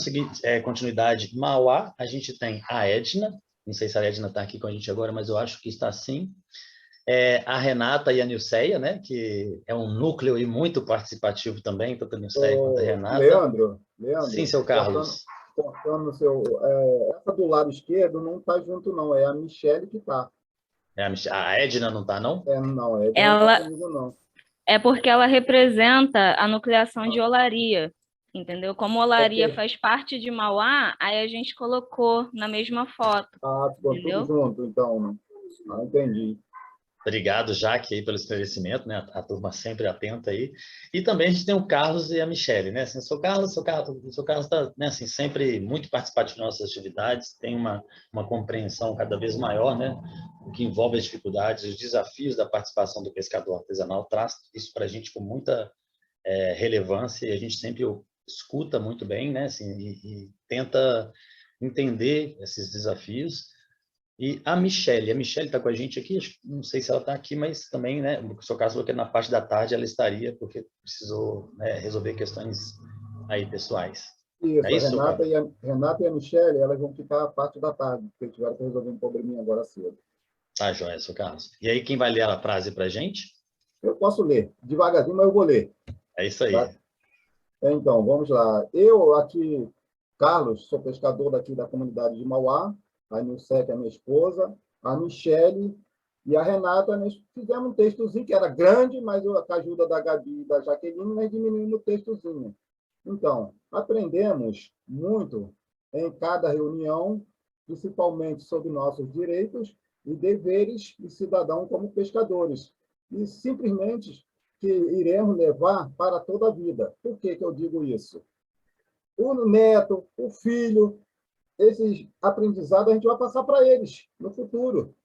continuidade, Mauá, a gente tem a Edna, não sei se a Edna está aqui com a gente agora, mas eu acho que está sim. A Renata e a Nilceia, né? Que é um núcleo e muito participativo também, tanto a Nilceia quanto a Renata. Leandro. Sim, seu Carlos. Cortando o seu... essa do lado esquerdo não está junto, não. É a Michele que está. A Edna não está, não? Não, a Edna ela... não está comigo, não. É porque ela representa a nucleação de Olaria, entendeu? Como Olaria faz parte de Mauá, aí a gente colocou na mesma foto. Ficou tudo junto, então. Entendi. Obrigado, Jaque, aí, pelo esclarecimento, né? A turma sempre atenta aí. E também a gente tem o Carlos e a Michele, né? Assim, o seu Carlos está, né, assim, sempre muito participativo nas nossas atividades, tem uma compreensão cada vez maior, né? O que envolve as dificuldades, os desafios da participação do pescador artesanal, traz isso para a gente com muita relevância, e a gente sempre escuta muito bem, né? Assim, e tenta entender esses desafios. E a Michele está com a gente aqui, não sei se ela está aqui, mas também, né, no seu caso, porque na parte da tarde ela estaria, porque precisou, né, resolver questões aí pessoais. Isso, a Renata e a Michele, elas vão ficar a parte da tarde, porque tiveram que resolver um probleminha agora cedo. Tá, joia, seu Carlos. E aí, quem vai ler a frase para a gente? Eu posso ler, devagarzinho, mas eu vou ler. É isso aí. Tá? Então, vamos lá. Eu aqui, Carlos, sou pescador daqui da comunidade de Mauá, a Nilce, que é minha esposa, a Michele e a Renata, nós fizemos um textozinho que era grande, mas com a ajuda da Gabi e da Jaqueline, nós diminuímos o textozinho. Então, aprendemos muito em cada reunião, principalmente sobre nossos direitos e deveres de cidadão como pescadores, e simplesmente que iremos levar para toda a vida. Por que eu digo isso? O neto, o filho, esses aprendizados a gente vai passar para eles no futuro.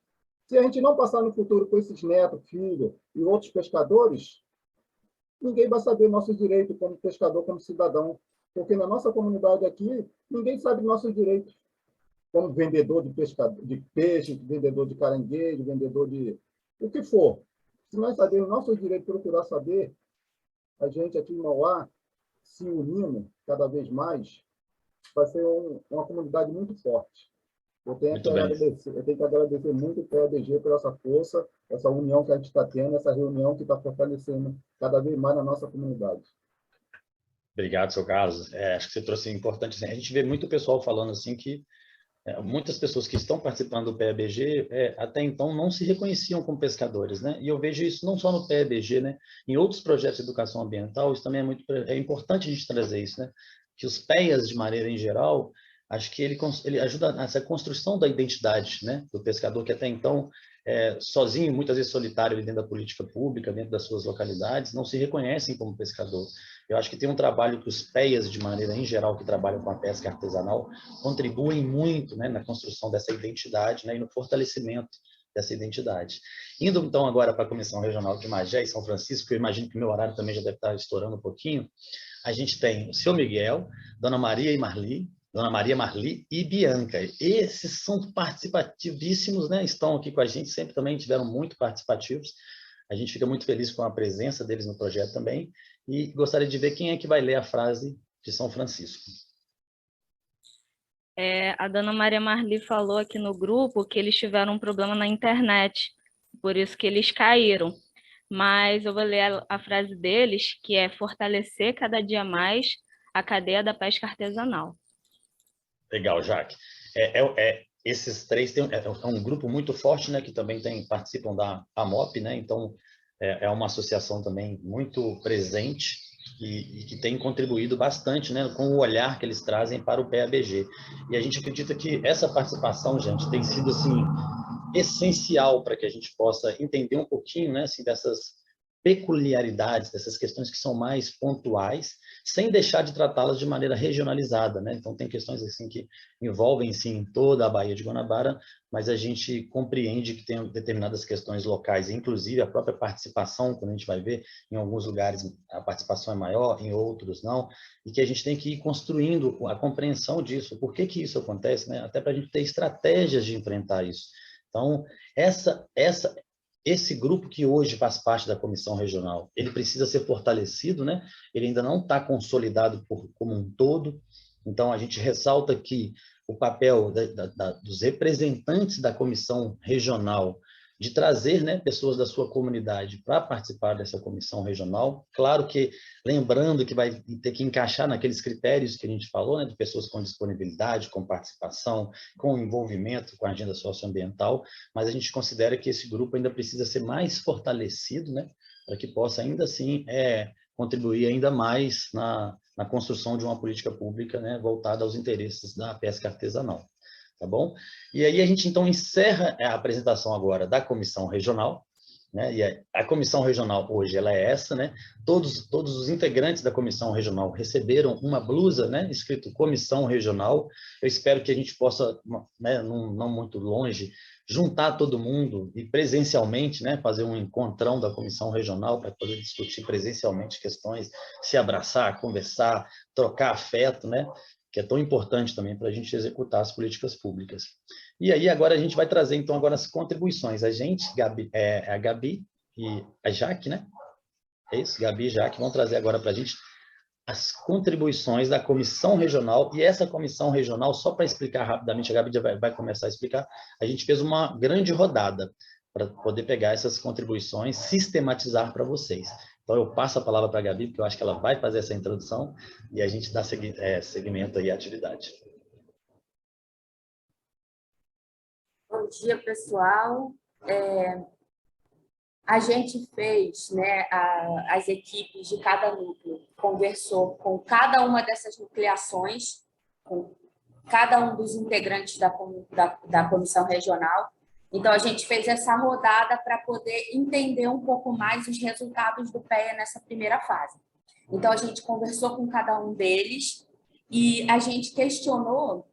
Se a gente não passar no futuro com esses netos, filhos e outros pescadores, ninguém vai saber nossos direitos como pescador, como cidadão, porque na nossa comunidade aqui, ninguém sabe nossos direitos, como vendedor de peixe, vendedor de caranguejo, vendedor de o que for. Se nós sabermos nossos direitos, procurar saber, a gente aqui em Mauá, se unindo cada vez mais, vai ser uma comunidade muito forte. Eu tenho que agradecer muito o PEBG por essa força, essa união que a gente está tendo, essa reunião que está fortalecendo cada vez mais na nossa comunidade. Obrigado, seu Carlos. Acho que você trouxe importante. A gente vê muito pessoal falando assim que muitas pessoas que estão participando do PEBG até então não se reconheciam como pescadores, né? E eu vejo isso não só no PEBG, né? Em outros projetos de educação ambiental, isso também é importante a gente trazer isso, né? Que os PEAs, de maneira em geral, acho que ele ajuda nessa construção da identidade, né? Do pescador que até então, sozinho, muitas vezes solitário dentro da política pública, dentro das suas localidades, não se reconhecem como pescador. Eu acho que tem um trabalho que os PEAs, de maneira em geral, que trabalham com a pesca artesanal, contribuem muito, né, na construção dessa identidade, né, e no fortalecimento dessa identidade. Indo, então, agora para a Comissão Regional de Magé e São Francisco, que eu imagino que o meu horário também já deve estar estourando um pouquinho, a gente tem o seu Miguel, Dona Maria Marli e Bianca. Esses são participativíssimos, né? Estão aqui com a gente, sempre também tiveram muito participativos. A gente fica muito feliz com a presença deles no projeto também. E gostaria de ver quem é que vai ler a frase de São Francisco. A Dona Maria Marli falou aqui no grupo que eles tiveram um problema na internet, por isso que eles caíram. Mas eu vou ler a frase deles, que é fortalecer cada dia mais a cadeia da pesca artesanal. Legal, Jaque. Esses três é um grupo muito forte, né, que também participam da AMOP, né, então é uma associação também muito presente e que tem contribuído bastante, né, com o olhar que eles trazem para o PEBG. E a gente acredita que essa participação, gente, tem sido assim essencial para que a gente possa entender um pouquinho, né, assim, dessas peculiaridades, dessas questões que são mais pontuais, sem deixar de tratá-las de maneira regionalizada, né? Então, tem questões assim que envolvem, sim, toda a Baía de Guanabara, mas a gente compreende que tem determinadas questões locais, inclusive a própria participação, quando a gente vai ver, em alguns lugares a participação é maior, em outros não, e que a gente tem que ir construindo a compreensão disso. Por que que isso acontece, né? Até para a gente ter estratégias de enfrentar isso. Então, esse grupo que hoje faz parte da comissão regional, ele precisa ser fortalecido, né? Ele ainda não está consolidado como um todo. Então, a gente ressalta que o papel dos representantes da comissão regional de trazer, né, pessoas da sua comunidade para participar dessa comissão regional. Claro que, lembrando que vai ter que encaixar naqueles critérios que a gente falou, né, de pessoas com disponibilidade, com participação, com envolvimento com a agenda socioambiental, mas a gente considera que esse grupo ainda precisa ser mais fortalecido, né, para que possa ainda assim contribuir ainda mais na construção de uma política pública, né, voltada aos interesses da pesca artesanal. Tá bom? E aí a gente, então, encerra a apresentação agora da Comissão Regional, né? E a Comissão Regional hoje, ela é essa, né? Todos os integrantes da Comissão Regional receberam uma blusa, né? Escrito Comissão Regional. Eu espero que a gente possa, né, não muito longe, juntar todo mundo e presencialmente, né, fazer um encontrão da Comissão Regional para poder discutir presencialmente questões, se abraçar, conversar, trocar afeto, né? Que é tão importante também para a gente executar as políticas públicas. E aí agora a gente vai trazer então agora as contribuições. A gente, a Gabi e a Jaque, né? É isso, Gabi e Jaque vão trazer agora para a gente as contribuições da Comissão Regional. E essa Comissão Regional, só para explicar rapidamente, a Gabi já vai começar a explicar, a gente fez uma grande rodada para poder pegar essas contribuições, sistematizar para vocês. Então, eu passo a palavra para a Gabi, porque eu acho que ela vai fazer essa introdução e a gente dá seguimento aí à atividade. Bom dia, pessoal. A gente fez, né, as equipes de cada núcleo, conversou com cada uma dessas nucleações, com cada um dos integrantes da comissão regional. Então, a gente fez essa rodada para poder entender um pouco mais os resultados do PEA nessa primeira fase. Então, a gente conversou com cada um deles e a gente questionou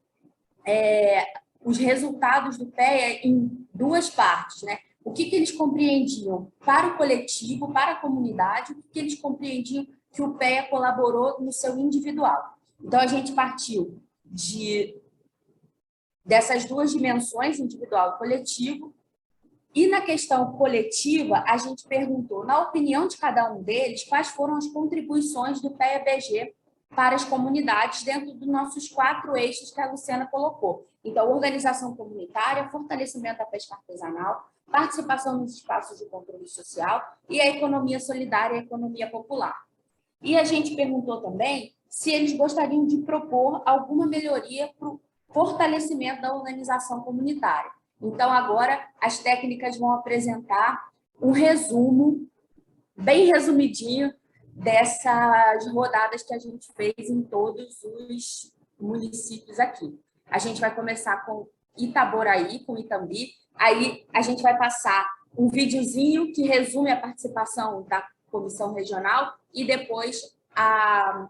os resultados do PEA em duas partes, né? O que eles compreendiam para o coletivo, para a comunidade, o que eles compreendiam que o PEA colaborou no seu individual. Então, a gente partiu dessas duas dimensões, individual e coletivo, e na questão coletiva, a gente perguntou, na opinião de cada um deles, quais foram as contribuições do PEBG para as comunidades dentro dos nossos 4 eixos que a Luciana colocou. Então, organização comunitária, fortalecimento da pesca artesanal, participação nos espaços de controle social e a economia solidária e a economia popular. E a gente perguntou também se eles gostariam de propor alguma melhoria para o fortalecimento da organização comunitária. Então, agora, as técnicas vão apresentar um resumo, bem resumidinho, dessas rodadas que a gente fez em todos os municípios aqui. A gente vai começar com Itaboraí, com Itambi, aí a gente vai passar um videozinho que resume a participação da comissão regional e depois a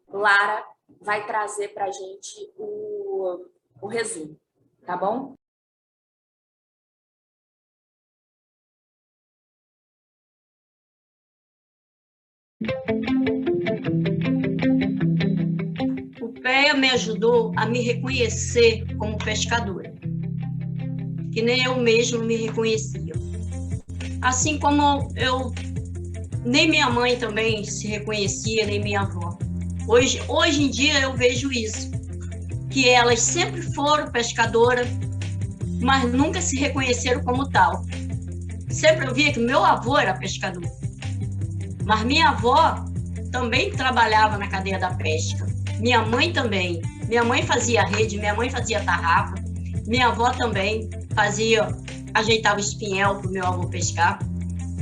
Lara vai trazer para a gente o resumo, tá bom? O PEA me ajudou a me reconhecer como pescadora, que nem eu mesmo me reconhecia. Assim como nem minha mãe também se reconhecia, nem minha avó. Hoje em dia eu vejo isso, que elas sempre foram pescadoras, mas nunca se reconheceram como tal. Sempre eu via que meu avô era pescador, mas minha avó também trabalhava na cadeia da pesca. Minha mãe também. Minha mãe fazia rede, minha mãe fazia tarrafa, minha avó também ajeitava espinhel para o meu avô pescar.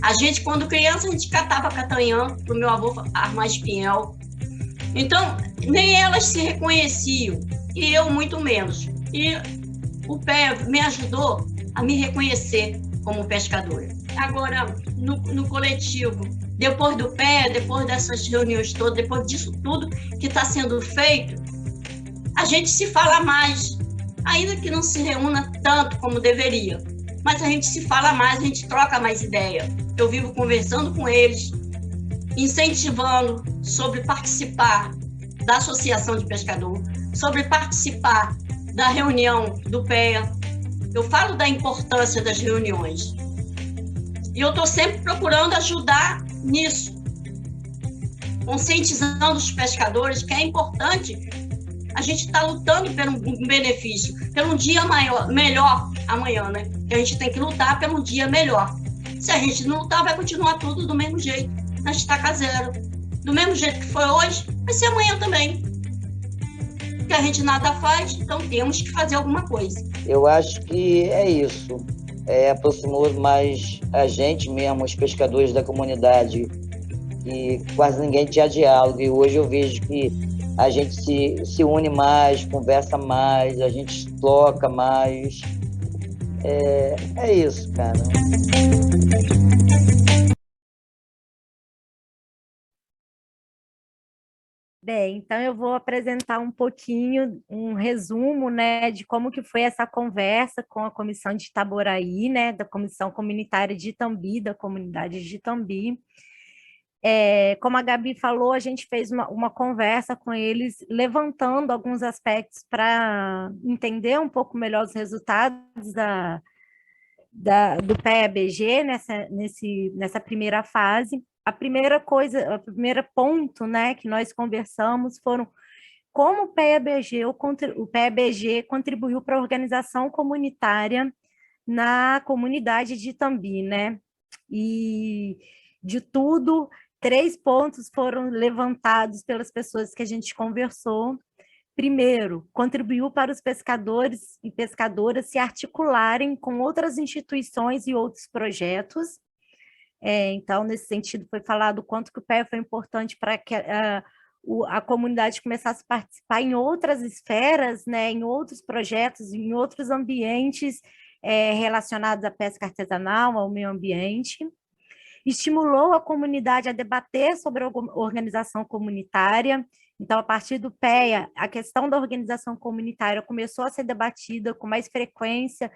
A gente, quando criança, a gente catava catanhã para o meu avô armar espinhel. Então, nem elas se reconheciam, e eu muito menos. E o PEA me ajudou a me reconhecer como pescadora. Agora, no coletivo, depois do PEA, depois dessas reuniões todas, depois disso tudo que está sendo feito, a gente se fala mais, ainda que não se reúna tanto como deveria, mas a gente se fala mais, a gente troca mais ideia. Eu vivo conversando com eles, incentivando sobre participar da Associação de Pescador, sobre participar da reunião do PEA. Eu falo da importância das reuniões. E eu estou sempre procurando ajudar nisso, conscientizando os pescadores que é importante a gente estar lutando por um benefício, pelo um dia melhor amanhã, né? Que a gente tem que lutar pelo um dia melhor. Se a gente não lutar, vai continuar tudo do mesmo jeito, na estaca zero. Do mesmo jeito que foi hoje, vai ser amanhã também. Porque a gente nada faz, então temos que fazer alguma coisa. Eu acho que é isso. Aproximou mais a gente mesmo, os pescadores da comunidade, e quase ninguém tinha diálogo. E hoje eu vejo que a gente se une mais, conversa mais, a gente troca mais. É isso, cara. Bem, então eu vou apresentar um pouquinho, um resumo, né, de como que foi essa conversa com a comissão de Itaboraí, né, da comissão comunitária de Itambi, da comunidade de Itambi. Como a Gabi falou, a gente fez uma conversa com eles, levantando alguns aspectos para entender um pouco melhor os resultados do PEA-BG nessa primeira fase. A primeira coisa, o primeiro ponto, né, que nós conversamos foram como o PEA-BG contribuiu para a organização comunitária na comunidade de Itambi, né? E de tudo, 3 pontos foram levantados pelas pessoas que a gente conversou. Primeiro, contribuiu para os pescadores e pescadoras se articularem com outras instituições e outros projetos. Então, nesse sentido, foi falado o quanto que o PEA foi importante para que a comunidade começasse a participar em outras esferas, né, em outros projetos, em outros ambientes relacionados à pesca artesanal, ao meio ambiente. Estimulou a comunidade a debater sobre a organização comunitária. Então, a partir do PEA, a questão da organização comunitária começou a ser debatida com mais frequência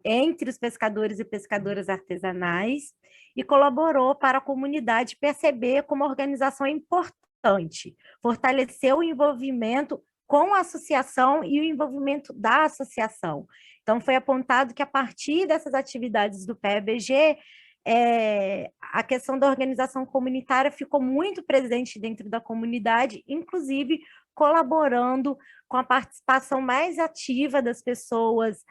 entre os pescadores e pescadoras artesanais, e colaborou para a comunidade perceber como a organização é importante, fortaleceu o envolvimento com a associação e o envolvimento da associação. Então, foi apontado que a partir dessas atividades do PEA-BG, a questão da organização comunitária ficou muito presente dentro da comunidade, inclusive colaborando com a participação mais ativa das pessoas,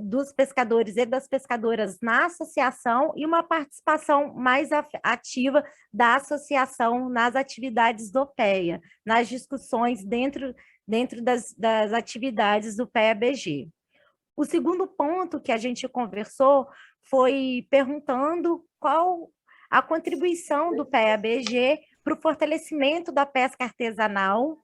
dos pescadores e das pescadoras na associação, e uma participação mais ativa da associação nas atividades do PEA, nas discussões dentro dentro das atividades do PEABG. O segundo ponto que a gente conversou foi perguntando qual a contribuição do PEABG para o fortalecimento da pesca artesanal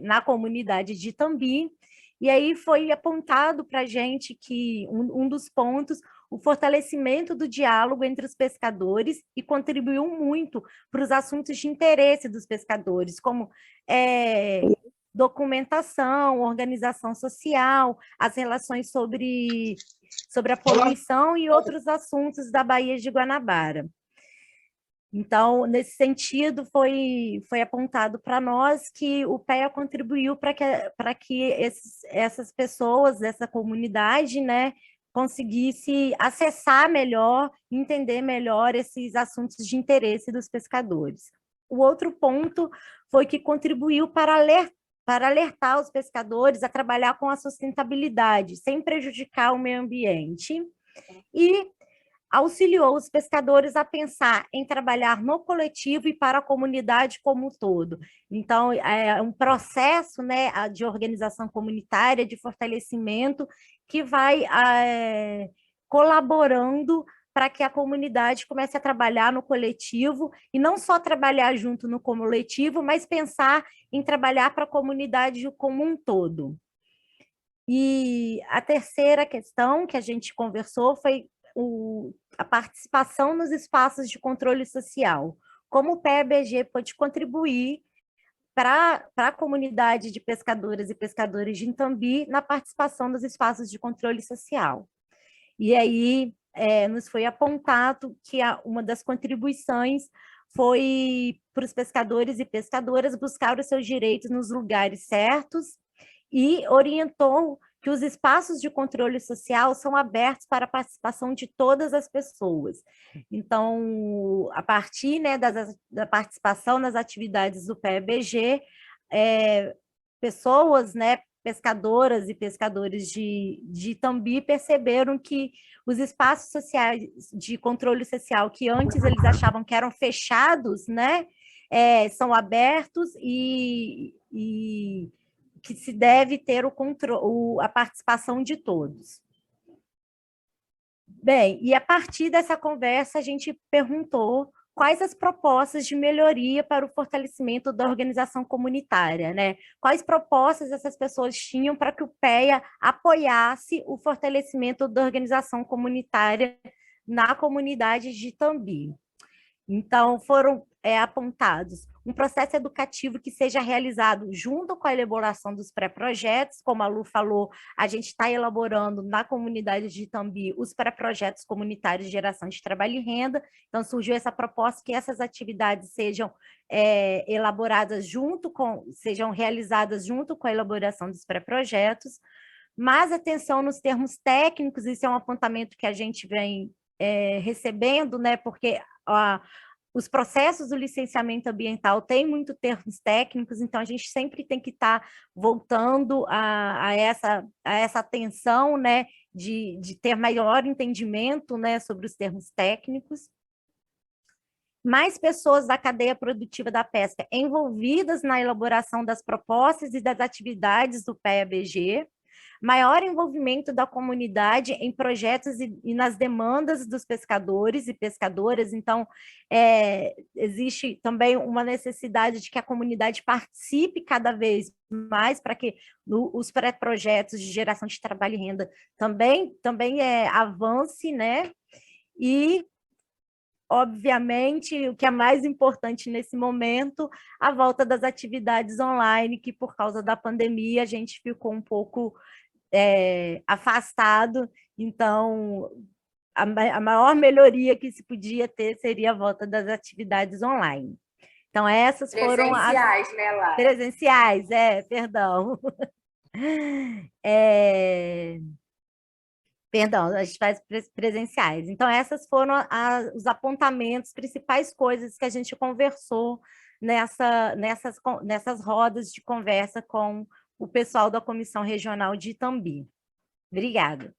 na comunidade de Itambi, e aí foi apontado para a gente que um dos pontos, o fortalecimento do diálogo entre os pescadores, e contribuiu muito para os assuntos de interesse dos pescadores, como documentação, organização social, as relações sobre a poluição e outros assuntos da Baía de Guanabara. Então, nesse sentido, foi apontado para nós que o PEA contribuiu para que essas pessoas, essa comunidade, né, conseguisse acessar melhor, entender melhor esses assuntos de interesse dos pescadores. O outro ponto foi que contribuiu para alertar os pescadores a trabalhar com a sustentabilidade, sem prejudicar o meio ambiente, e auxiliou os pescadores a pensar em trabalhar no coletivo e para a comunidade como um todo. Então, é um processo, né, de organização comunitária, de fortalecimento, que vai colaborando para que a comunidade comece a trabalhar no coletivo, e não só trabalhar junto no coletivo, mas pensar em trabalhar para a comunidade como um todo. E a terceira questão que a gente conversou foi a participação nos espaços de controle social. Como o PEABG pode contribuir para a comunidade de pescadoras e pescadores de Itambi na participação nos espaços de controle social. E aí nos foi apontado que uma das contribuições foi para os pescadores e pescadoras buscar os seus direitos nos lugares certos, e orientou que os espaços de controle social são abertos para a participação de todas as pessoas. Então, a partir, né, da participação nas atividades do PEABG, pessoas, né, pescadoras e pescadores de Itambi perceberam que os espaços sociais de controle social, que antes eles achavam que eram fechados, né, são abertos, e que se deve ter a participação de todos. Bem, e a partir dessa conversa, a gente perguntou quais as propostas de melhoria para o fortalecimento da organização comunitária, né? Quais propostas essas pessoas tinham para que o PEA apoiasse o fortalecimento da organização comunitária na comunidade de Itambi. Então, foram apontados um processo educativo que seja realizado junto com a elaboração dos pré-projetos. Como a Lu falou, a gente está elaborando na comunidade de Itambi os pré-projetos comunitários de geração de trabalho e renda. Então, surgiu essa proposta que essas atividades sejam elaboradas sejam realizadas junto com a elaboração dos pré-projetos. Mas atenção nos termos técnicos, isso é um apontamento que a gente vem recebendo, né, porque os processos do licenciamento ambiental têm muito termos técnicos, então a gente sempre tem que estar voltando a essa atenção, né, de ter maior entendimento, né, sobre os termos técnicos. Mais pessoas da cadeia produtiva da pesca envolvidas na elaboração das propostas e das atividades do PEABG, maior envolvimento da comunidade em projetos e nas demandas dos pescadores e pescadoras. Então, existe também uma necessidade de que a comunidade participe cada vez mais para que os pré-projetos de geração de trabalho e renda também avance, né? E, obviamente, o que é mais importante nesse momento, a volta das atividades online, que por causa da pandemia a gente ficou um pouco afastado. Então, a maior melhoria que se podia ter seria a volta das atividades online. Então, essas foram as... Presenciais, né, Lara? Presenciais, perdão. Perdão, a gente faz presenciais. Então, essas foram os apontamentos, principais coisas que a gente conversou nessas rodas de conversa com o pessoal da Comissão Regional de Itambi. Obrigada.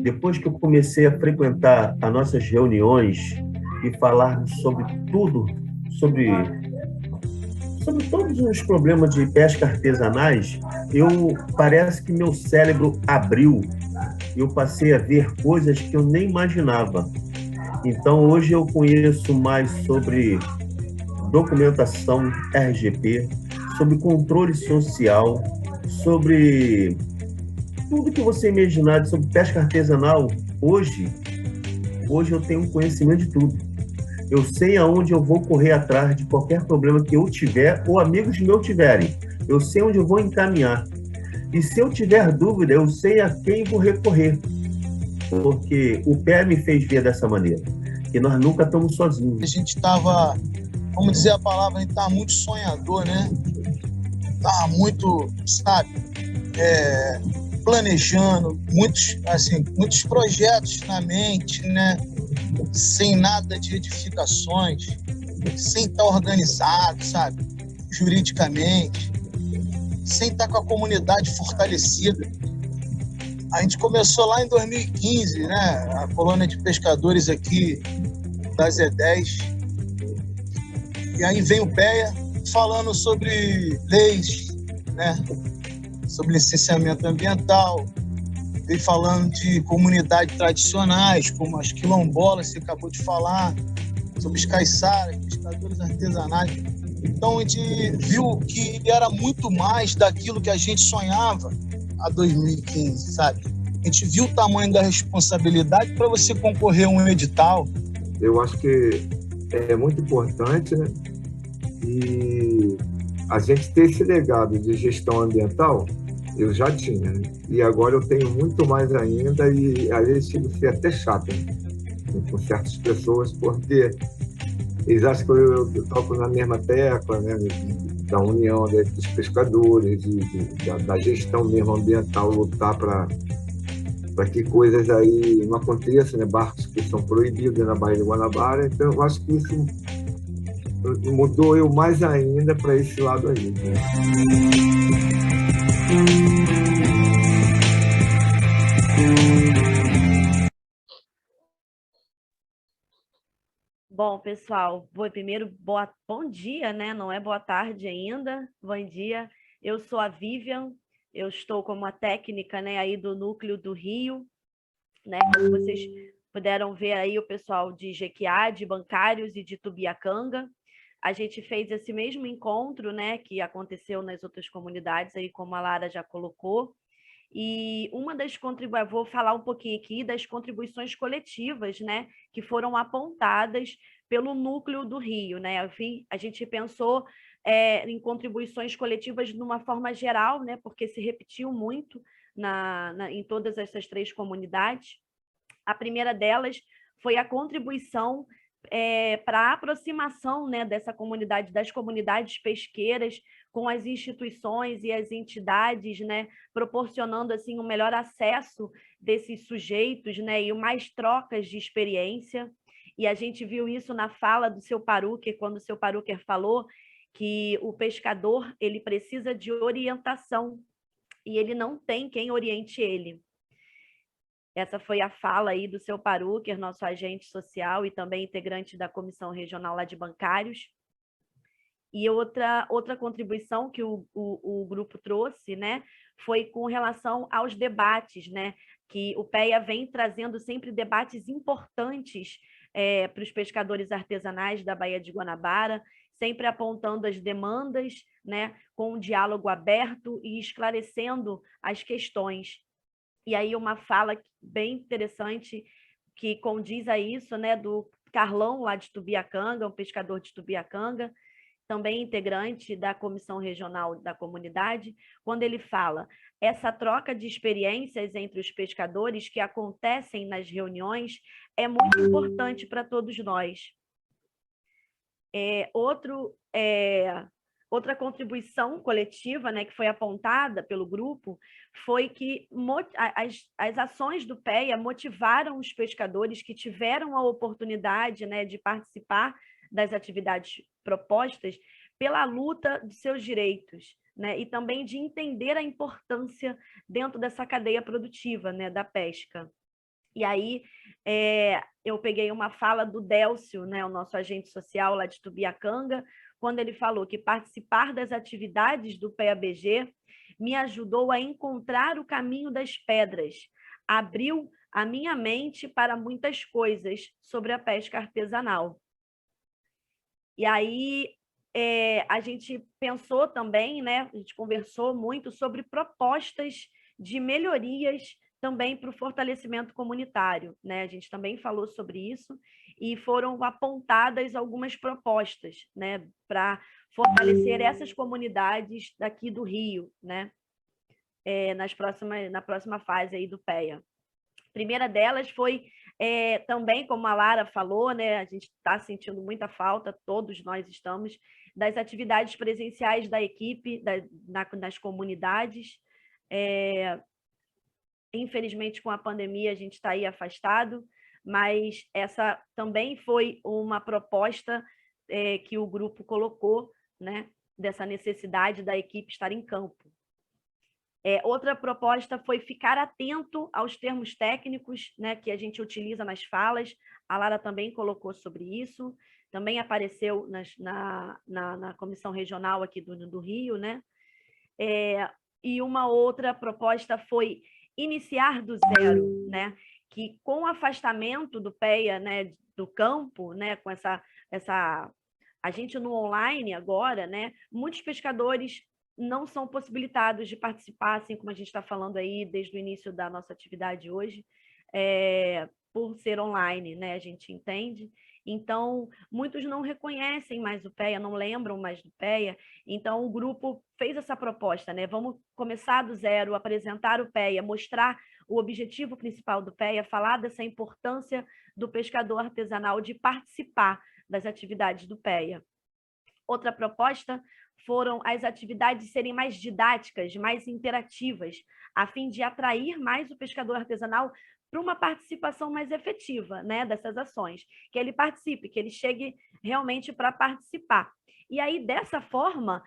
Depois que eu comecei a frequentar as nossas reuniões e falar sobre tudo, sobre todos os problemas de pesca artesanais, parece que meu cérebro abriu. Eu passei a ver coisas que eu nem imaginava. Então, hoje eu conheço mais sobre documentação RGP, sobre controle social, sobre tudo que você imaginar sobre pesca artesanal. Hoje eu tenho conhecimento de tudo. Eu sei aonde eu vou correr atrás de qualquer problema que eu tiver ou amigos meus tiverem. Eu sei onde eu vou encaminhar. E se eu tiver dúvida, eu sei a quem vou recorrer. Porque o pé me fez ver dessa maneira, que nós nunca estamos sozinhos. A gente estava, vamos dizer a palavra, a gente estava muito sonhador, né? Estava muito, sabe, planejando, muitos projetos na mente, né? Sem nada de edificações, sem estar organizado, sabe, juridicamente, sem estar com a comunidade fortalecida. A gente começou lá em 2015, né? A colônia de pescadores aqui da Z10. E aí vem o PEA falando sobre leis, né? Sobre licenciamento ambiental, veio falando de comunidades tradicionais, como as quilombolas, você acabou de falar, sobre os caiçaras, pescadores artesanais. Então a gente viu que era muito mais daquilo que a gente sonhava há 2015, sabe? A gente viu o tamanho da responsabilidade para você concorrer a um edital. Eu acho que é muito importante, né? E a gente ter esse legado de gestão ambiental, eu já tinha, né? E agora eu tenho muito mais ainda, e às vezes chego a ser até chato, né? Com certas pessoas, porque eles acham que eu toco na mesma tecla, né? Da união dos pescadores, da gestão mesmo ambiental, lutar para que coisas aí não aconteçam, né? Barcos que são proibidos na Baía de Guanabara. Então eu acho que isso mudou eu mais ainda para esse lado aí, né? Bom, pessoal, primeiro, bom dia, né? Não é boa tarde ainda, bom dia. Eu sou a Vivian, eu estou como a técnica, né, aí do Núcleo do Rio, né? Como vocês puderam ver aí, o pessoal de Jequiá, de Bancários e de Tubiacanga. A gente fez esse mesmo encontro, né, que aconteceu nas outras comunidades, aí como a Lara já colocou. E uma das contribuições, vou falar um pouquinho aqui das contribuições coletivas, né, que foram apontadas pelo Núcleo do Rio, né? A gente pensou em contribuições coletivas de uma forma geral, né, porque se repetiu muito em todas essas três comunidades. A primeira delas foi a contribuição para a aproximação, né, dessa comunidade, das comunidades pesqueiras com as instituições e as entidades, né, proporcionando assim um melhor acesso desses sujeitos, né, e mais trocas de experiência. E a gente viu isso na fala do seu Paruker, quando o seu Paruker falou que o pescador ele precisa de orientação e ele não tem quem oriente ele. Essa foi a fala aí do seu Paruker, nosso agente social e também integrante da Comissão Regional lá de Bancários. E outra contribuição que o grupo trouxe, né, foi com relação aos debates, né, que o PEA vem trazendo sempre debates importantes para os pescadores artesanais da Baía de Guanabara, sempre apontando as demandas, né, com um diálogo aberto e esclarecendo as questões. E aí uma fala bem interessante que condiz a isso, né, do Carlão, lá de Tubiacanga, um pescador de Tubiacanga, também integrante da Comissão Regional da Comunidade, quando ele fala: essa troca de experiências entre os pescadores que acontecem nas reuniões é muito importante para todos nós. Outra contribuição coletiva, né, que foi apontada pelo grupo foi que as ações do PEA motivaram os pescadores que tiveram a oportunidade, né, de participar das atividades propostas pela luta de seus direitos, né? E também de entender a importância dentro dessa cadeia produtiva, né, da pesca. E aí eu peguei uma fala do Délcio, né, o nosso agente social lá de Tubiacanga, quando ele falou que participar das atividades do PABG me ajudou a encontrar o caminho das pedras, abriu a minha mente para muitas coisas sobre a pesca artesanal. E aí a gente pensou também, né, a gente conversou muito sobre propostas de melhorias também para o fortalecimento comunitário, né? A gente também falou sobre isso e foram apontadas algumas propostas, né, para fortalecer essas comunidades daqui do Rio, né, na próxima fase aí do PEA. A primeira delas foi também, como a Lara falou, né, a gente está sentindo muita falta, todos nós estamos, das atividades presenciais da equipe nas comunidades. Infelizmente, com a pandemia, a gente está aí afastado, mas essa também foi uma proposta que o grupo colocou, né, dessa necessidade da equipe estar em campo. Outra proposta foi ficar atento aos termos técnicos, né, que a gente utiliza nas falas. A Lara também colocou sobre isso, também apareceu na comissão regional aqui do Rio, né? E uma outra proposta foi iniciar do zero, né? Que com o afastamento do PEA, né, do campo, né, com a gente no online agora, né, muitos pescadores não são possibilitados de participar, assim como a gente está falando aí desde o início da nossa atividade hoje, por ser online, né, a gente entende. Então, muitos não reconhecem mais o PEA, não lembram mais do PEA, então o grupo fez essa proposta, né? Vamos começar do zero, apresentar o PEA, mostrar o objetivo principal do PEA, falar dessa importância do pescador artesanal de participar das atividades do PEA. Outra proposta foram as atividades serem mais didáticas, mais interativas, a fim de atrair mais o pescador artesanal para uma participação mais efetiva, né, dessas ações, que ele participe, que ele chegue realmente para participar. E aí, dessa forma,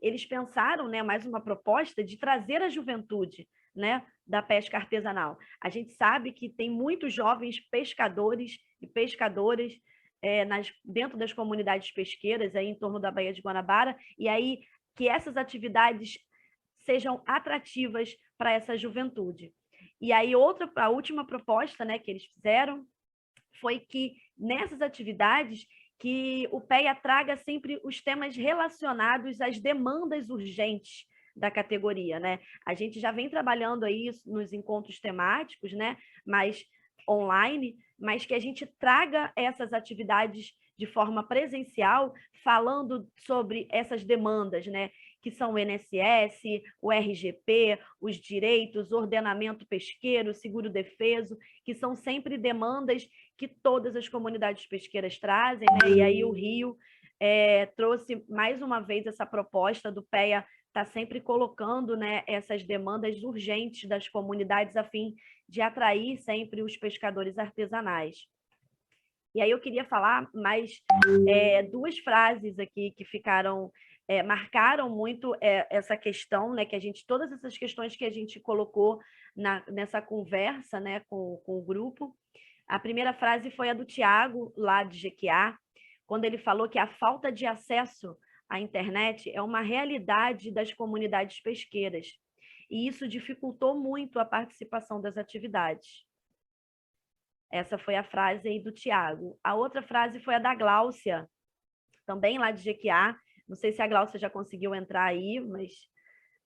eles pensaram, né, mais uma proposta de trazer a juventude, né, da pesca artesanal. A gente sabe que tem muitos jovens pescadores e pescadoras dentro das comunidades pesqueiras, aí em torno da Baía de Guanabara, e aí que essas atividades sejam atrativas para essa juventude. E aí a última proposta, né, que eles fizeram foi que nessas atividades que o PEA traga sempre os temas relacionados às demandas urgentes da categoria, né? A gente já vem trabalhando aí nos encontros temáticos, né, mas online, mas que a gente traga essas atividades de forma presencial, falando sobre essas demandas, né, que são o INSS, o RGP, os direitos, o ordenamento pesqueiro, seguro-defeso, que são sempre demandas que todas as comunidades pesqueiras trazem, né? E aí o Rio trouxe mais uma vez essa proposta do PEA, está sempre colocando, né, essas demandas urgentes das comunidades a fim de atrair sempre os pescadores artesanais. E aí eu queria falar mais duas frases aqui que ficaram... marcaram muito essa questão, né, que todas essas questões que a gente colocou nessa conversa, né, com o grupo. A primeira frase foi a do Tiago, lá de Jequiá, quando ele falou que a falta de acesso à internet é uma realidade das comunidades pesqueiras, e isso dificultou muito a participação das atividades. Essa foi a frase aí do Tiago. A outra frase foi a da Gláucia, também lá de Jequiá. Não sei se a Gláucia já conseguiu entrar aí, mas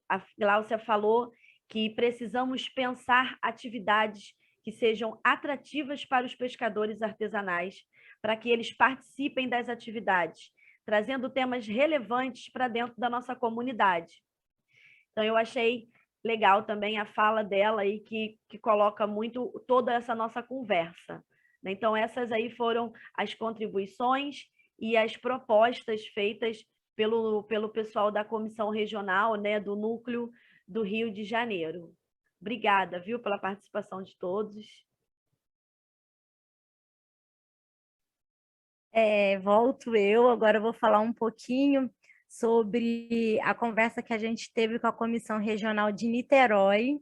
a Gláucia falou que precisamos pensar atividades que sejam atrativas para os pescadores artesanais, para que eles participem das atividades, trazendo temas relevantes para dentro da nossa comunidade. Então, eu achei legal também a fala dela aí, que coloca muito toda essa nossa conversa. Então, essas aí foram as contribuições e as propostas feitas pelo pessoal da Comissão Regional, né, do Núcleo do Rio de Janeiro. Obrigada, viu, pela participação de todos. Volto eu, agora eu vou falar um pouquinho sobre a conversa que a gente teve com a Comissão Regional de Niterói.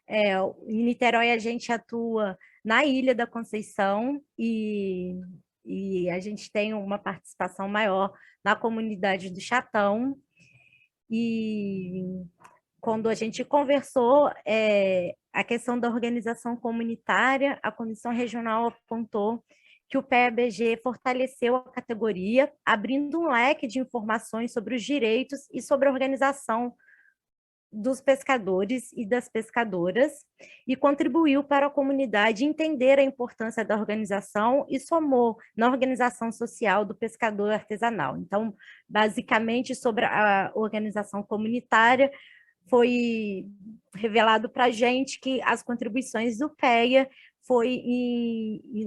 Em Niterói a gente atua na Ilha da Conceição e a gente tem uma participação maior na comunidade do Chatão. E quando a gente conversou a questão da organização comunitária, a Comissão Regional apontou que o PEA-BG fortaleceu a categoria, abrindo um leque de informações sobre os direitos e sobre a organização dos pescadores e das pescadoras, e contribuiu para a comunidade entender a importância da organização e somou na organização social do pescador artesanal. Então, basicamente, sobre a organização comunitária, foi revelado para a gente que as contribuições do PEA foi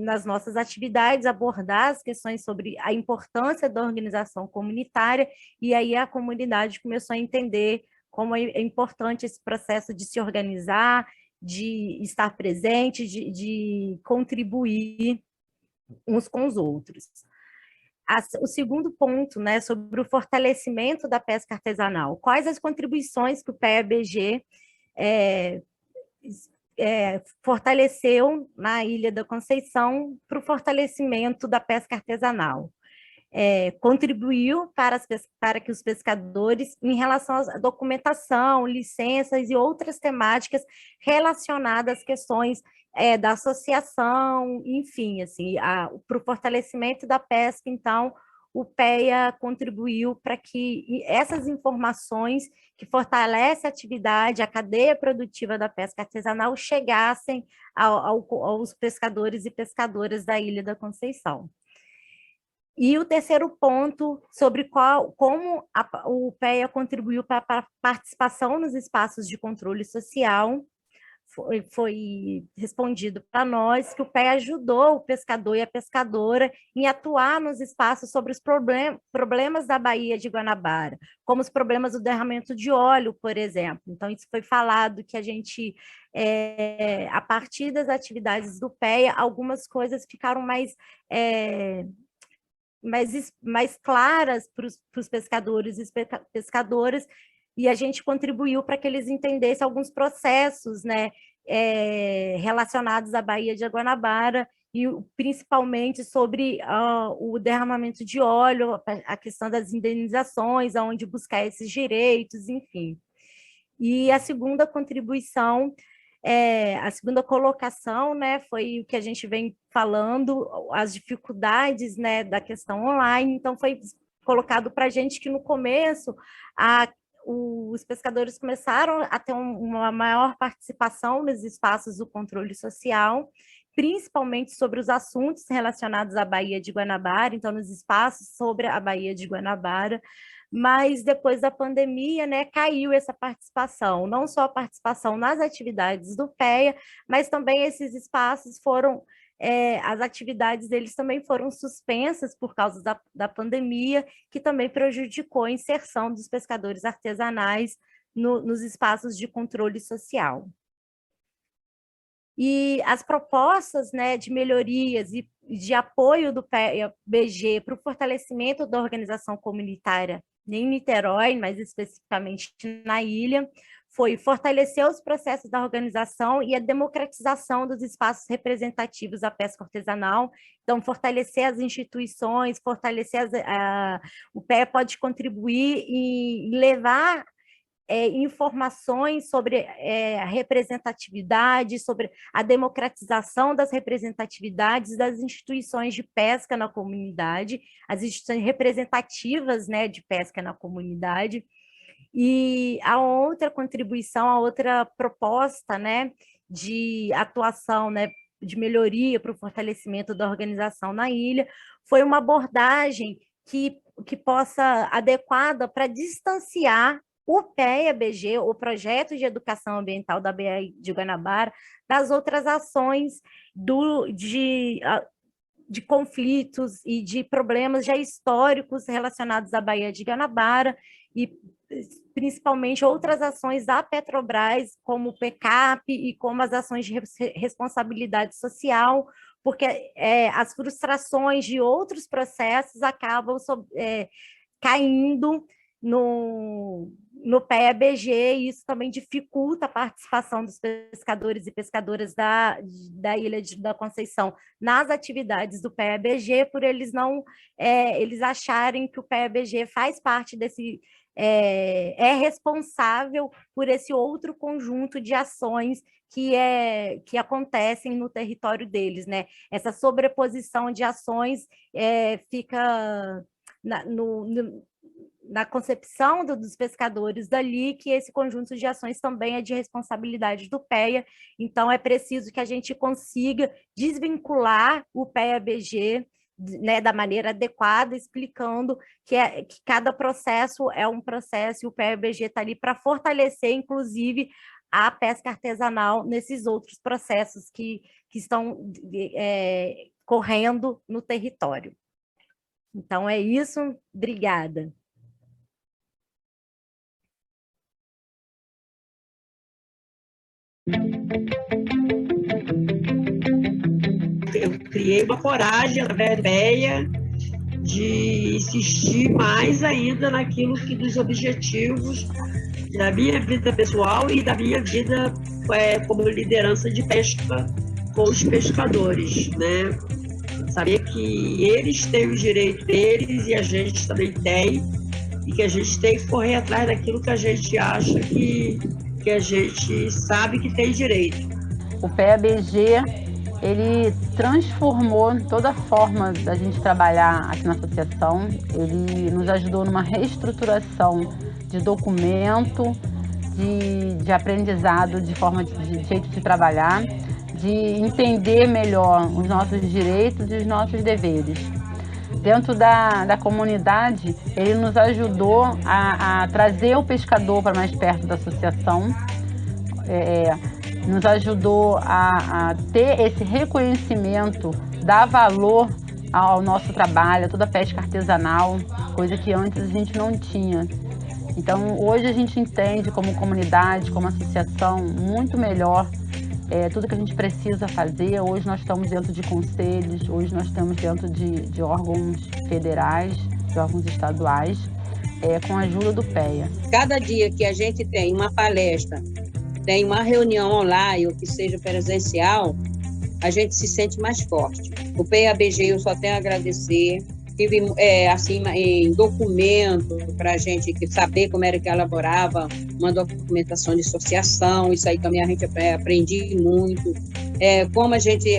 nas nossas atividades abordar as questões sobre a importância da organização comunitária, e aí a comunidade começou a entender como é importante esse processo de se organizar, de estar presente, de contribuir uns com os outros. O segundo ponto, né, sobre o fortalecimento da pesca artesanal. Quais as contribuições que o PEA-BG fortaleceu na Ilha da Conceição para o fortalecimento da pesca artesanal? Contribuiu para que os pescadores, em relação à documentação, licenças e outras temáticas relacionadas às questões da associação, enfim, assim, para o fortalecimento da pesca. Então, o PEA contribuiu para que essas informações que fortalecem a atividade, a cadeia produtiva da pesca artesanal, chegassem aos pescadores e pescadoras da Ilha da Conceição. E o terceiro ponto, sobre como o PEA contribuiu para a participação nos espaços de controle social, foi respondido para nós que o PEA ajudou o pescador e a pescadora em atuar nos espaços sobre os problemas da Baía de Guanabara, como os problemas do derramamento de óleo, por exemplo. Então, isso foi falado que a gente, a partir das atividades do PEA, algumas coisas ficaram mais claras para os pescadores e pescadoras, e a gente contribuiu para que eles entendessem alguns processos, né, relacionados à Baía de Guanabara, e principalmente sobre o derramamento de óleo, a questão das indenizações, aonde buscar esses direitos, enfim. E a segunda contribuição, a segunda colocação, né, foi o que a gente vem falando, as dificuldades, né, da questão online. Então, foi colocado para a gente que no começo os pescadores começaram a ter uma maior participação nos espaços do controle social, principalmente sobre os assuntos relacionados à Baía de Guanabara, então nos espaços sobre a Baía de Guanabara, mas depois da pandemia, né, caiu essa participação, não só a participação nas atividades do PEA, mas também esses espaços foram, as atividades deles também foram suspensas por causa da pandemia, que também prejudicou a inserção dos pescadores artesanais nos espaços de controle social. E as propostas, né, de melhorias e de apoio do PEA-BG para o fortalecimento da organização comunitária em Niterói, mais especificamente na ilha, foi fortalecer os processos da organização e a democratização dos espaços representativos da pesca artesanal. Então, fortalecer as instituições, fortalecer o PEA pode contribuir e levar informações sobre a representatividade, sobre a democratização das representatividades das instituições de pesca na comunidade, as instituições representativas, né, de pesca na comunidade. E a outra contribuição, a outra proposta, né, de atuação, né, de melhoria para o fortalecimento da organização na ilha, foi uma abordagem que possa adequada para distanciar o PEA-BG, o Projeto de Educação Ambiental da Baía de Guanabara, das outras ações de conflitos e de problemas já históricos relacionados à Baía de Guanabara, e principalmente outras ações da Petrobras, como o PECAP e como as ações de responsabilidade social, porque as frustrações de outros processos acabam caindo no PEA-BG, e isso também dificulta a participação dos pescadores e pescadoras da Ilha da Conceição nas atividades do PEA-BG, por eles eles acharem que o PEA-BG faz parte desse, é responsável por esse outro conjunto de ações que acontecem no território deles, né? Essa sobreposição de ações fica na concepção dos pescadores dali, que esse conjunto de ações também é de responsabilidade do PEA, então é preciso que a gente consiga desvincular o PEA-BG, né, da maneira adequada, explicando que cada processo é um processo, e o PEA-BG está ali para fortalecer, inclusive, a pesca artesanal nesses outros processos que estão correndo no território. Então é isso, obrigada. Eu criei uma coragem através da PEA de insistir mais ainda naquilo que dos objetivos da minha vida pessoal e da minha vida como liderança de pesca com os pescadores, né? Saber que eles têm os direitos deles e a gente também tem, e que a gente tem que correr atrás daquilo que a gente acha que a gente sabe que tem direito. O PEA-BG, ele transformou toda a forma da gente trabalhar aqui na associação. Ele nos ajudou numa reestruturação de documento, de aprendizado, de forma de jeito de trabalhar, de entender melhor os nossos direitos e os nossos deveres. Dentro da comunidade, ele nos ajudou a trazer o pescador para mais perto da associação, nos ajudou a ter esse reconhecimento, dar valor ao nosso trabalho, a toda a pesca artesanal, coisa que antes a gente não tinha. Então, hoje a gente entende como comunidade, como associação, muito melhor tudo que a gente precisa fazer. Hoje nós estamos dentro de conselhos, hoje nós estamos dentro de órgãos federais, de órgãos estaduais, com a ajuda do PEA. Cada dia que a gente tem uma palestra, tem uma reunião online, ou que seja presencial, a gente se sente mais forte. O PEA-BG eu só tenho a agradecer. Tive assim, em documento para a gente saber como era que elaborava uma documentação de associação, isso aí também a gente aprendi muito. Como a gente,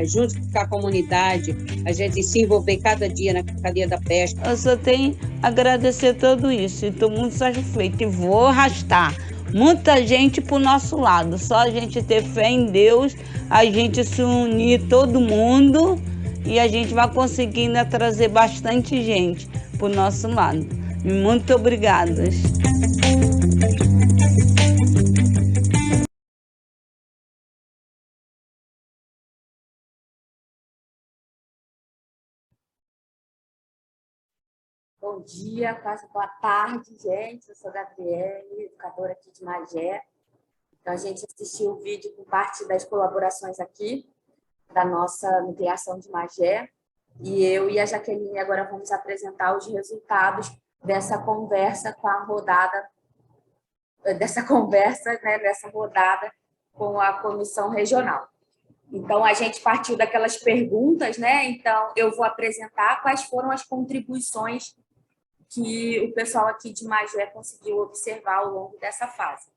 junto com a comunidade, a gente se envolver cada dia na cadeia da pesca. Eu só tenho a agradecer tudo isso, estou muito satisfeita e vou arrastar muita gente para o nosso lado. Só a gente ter fé em Deus, a gente se unir todo mundo, e a gente vai conseguindo trazer bastante gente para o nosso lado. Muito obrigada. Bom dia, quase boa tarde, gente. Eu sou a Gabriele, educadora aqui de Magé. Então, a gente assistiu o vídeo por parte das colaborações aqui da nossa nucleação de Magé, e eu e a Jaqueline agora vamos apresentar os resultados dessa conversa com a rodada, dessa rodada com a comissão regional. Então, a gente partiu daquelas perguntas, né? Então, eu vou apresentar quais foram as contribuições que o pessoal aqui de Magé conseguiu observar ao longo dessa fase.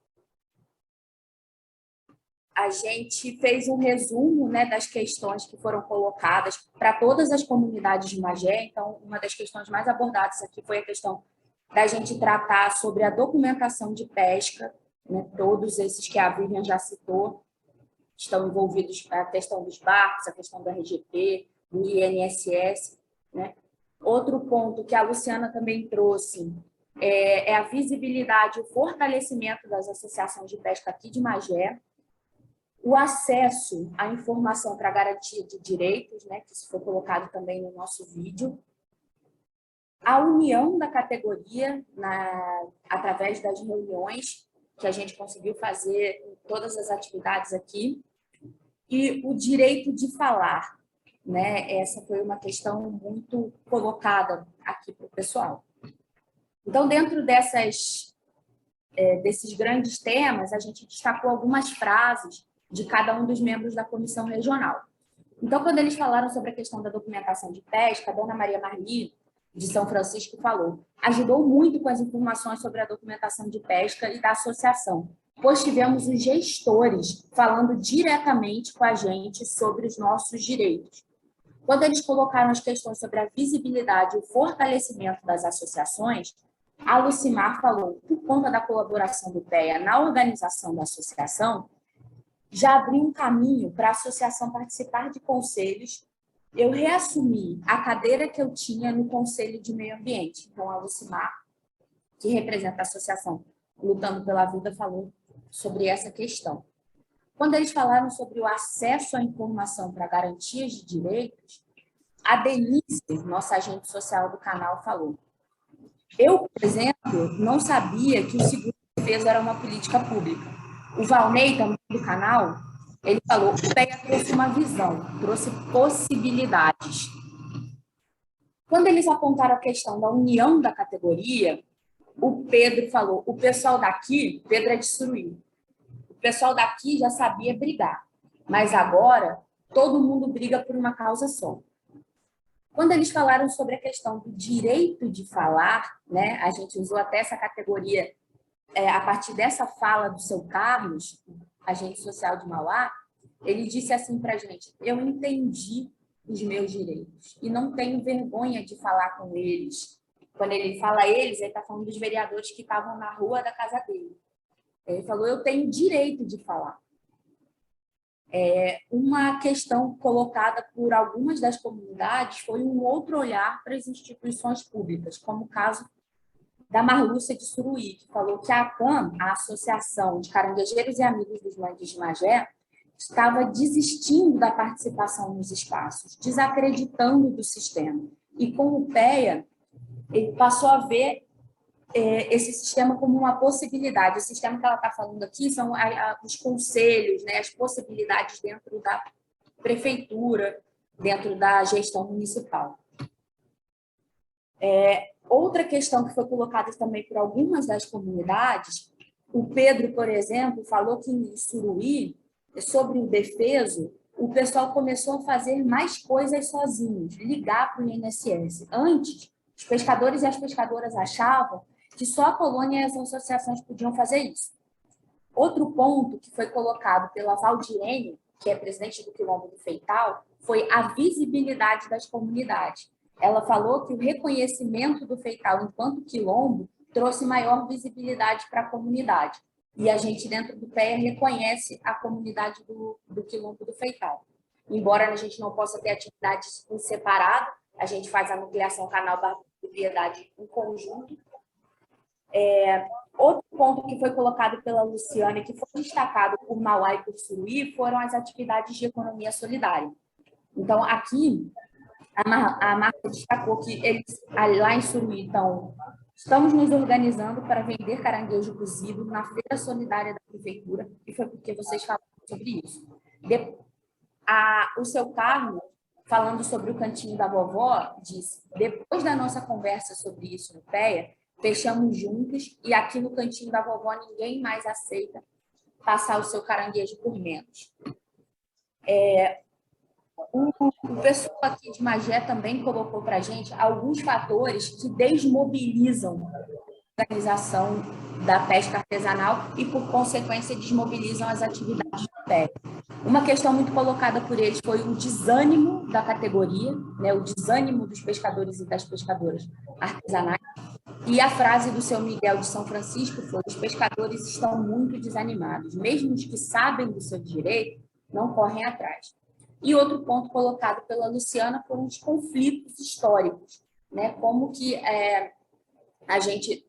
A gente fez um resumo, né, das questões que foram colocadas para todas as comunidades de Magé. Então, uma das questões mais abordadas aqui foi a questão da gente tratar sobre a documentação de pesca, né? Todos esses que a Vivian já citou estão envolvidos na questão dos barcos, a questão do RGP, do INSS, né? Outro ponto que a Luciana também trouxe é a visibilidade e o fortalecimento das associações de pesca aqui de Magé, o acesso à informação para garantia de direitos, né, que isso foi colocado também no nosso vídeo, a união da categoria através das reuniões que a gente conseguiu fazer em todas as atividades aqui, e o direito de falar, né? Essa foi uma questão muito colocada aqui para o pessoal. Então, dentro desses grandes temas, a gente destacou algumas frases de cada um dos membros da comissão regional. Então, quando eles falaram sobre a questão da documentação de pesca, a dona Maria Marli, de São Francisco, falou: ajudou muito com as informações sobre a documentação de pesca e da associação, pois tivemos os gestores falando diretamente com a gente sobre os nossos direitos. Quando eles colocaram as questões sobre a visibilidade e o fortalecimento das associações, a Lucimar falou: por conta da colaboração do PEA na organização da associação, já abriu um caminho para a associação participar de conselhos. Eu reassumi a cadeira que eu tinha no Conselho de Meio Ambiente. Então, a Lucimar, que representa a associação Lutando pela Vida, falou sobre essa questão. Quando eles falaram sobre o acesso à informação para garantias de direitos, a Denise, nossa agente social do canal, falou: eu, por exemplo, não sabia que o seguro-defesa era uma política pública. O Valnei, também do canal, ele falou: o PEA trouxe uma visão, trouxe possibilidades. Quando eles apontaram a questão da união da categoria, o Pedro falou: o pessoal daqui, Pedro é de Suruí, o pessoal daqui já sabia brigar, mas agora todo mundo briga por uma causa só. Quando eles falaram sobre a questão do direito de falar, né, a gente usou até essa categoria a partir dessa fala do seu Carlos, agente social de Mauá, ele disse assim para a gente: eu entendi os meus direitos e não tenho vergonha de falar com eles. Quando ele fala eles, ele está falando dos vereadores que estavam na rua da casa dele. Ele falou: eu tenho direito de falar. Uma questão colocada por algumas das comunidades foi um outro olhar para as instituições públicas, como o caso da Marlúcia de Suruí, que falou que a ACAM, a Associação de Caranguejeiros e Amigos dos Mangues de Magé, estava desistindo da participação nos espaços, desacreditando do sistema. E com o PEA, ele passou a ver esse sistema como uma possibilidade. O sistema que ela está falando aqui são os conselhos, né, as possibilidades dentro da prefeitura, dentro da gestão municipal. Outra questão que foi colocada também por algumas das comunidades, o Pedro, por exemplo, falou que em Suruí, sobre o defeso, o pessoal começou a fazer mais coisas sozinhos, ligar para o INSS. Antes, os pescadores e as pescadoras achavam que só a colônia e as associações podiam fazer isso. Outro ponto que foi colocado pela Valdirene, que é presidente do Quilombo do Feital, foi a visibilidade das comunidades. Ela falou que o reconhecimento do Feital enquanto quilombo trouxe maior visibilidade para a comunidade. E a gente, dentro do PEA, reconhece a comunidade do Quilombo do Feital. Embora a gente não possa ter atividades em separado, a gente faz a nucleação canal da propriedade em conjunto. Outro ponto que foi colocado pela Luciana e que foi destacado por Mauá e por Suruí foram as atividades de economia solidária. Então, aqui, a Marta destacou que eles, lá em Suruí, então, estamos nos organizando para vender caranguejo cozido na Feira Solidária da Prefeitura, e foi porque vocês falaram sobre isso. O seu Carlos, falando sobre o cantinho da vovó, disse: depois da nossa conversa sobre isso no PEA, fechamos juntos e aqui no cantinho da vovó ninguém mais aceita passar o seu caranguejo por menos. O pessoal aqui de Magé também colocou para a gente alguns fatores que desmobilizam a organização da pesca artesanal e, por consequência, desmobilizam as atividades do PEA. Uma questão muito colocada por eles foi o desânimo da categoria, né, o desânimo dos pescadores e das pescadoras artesanais. E a frase do seu Miguel de São Francisco foi: os pescadores estão muito desanimados, mesmo os que sabem do seu direito não correm atrás. E outro ponto colocado pela Luciana foram os conflitos históricos, né? Como que a gente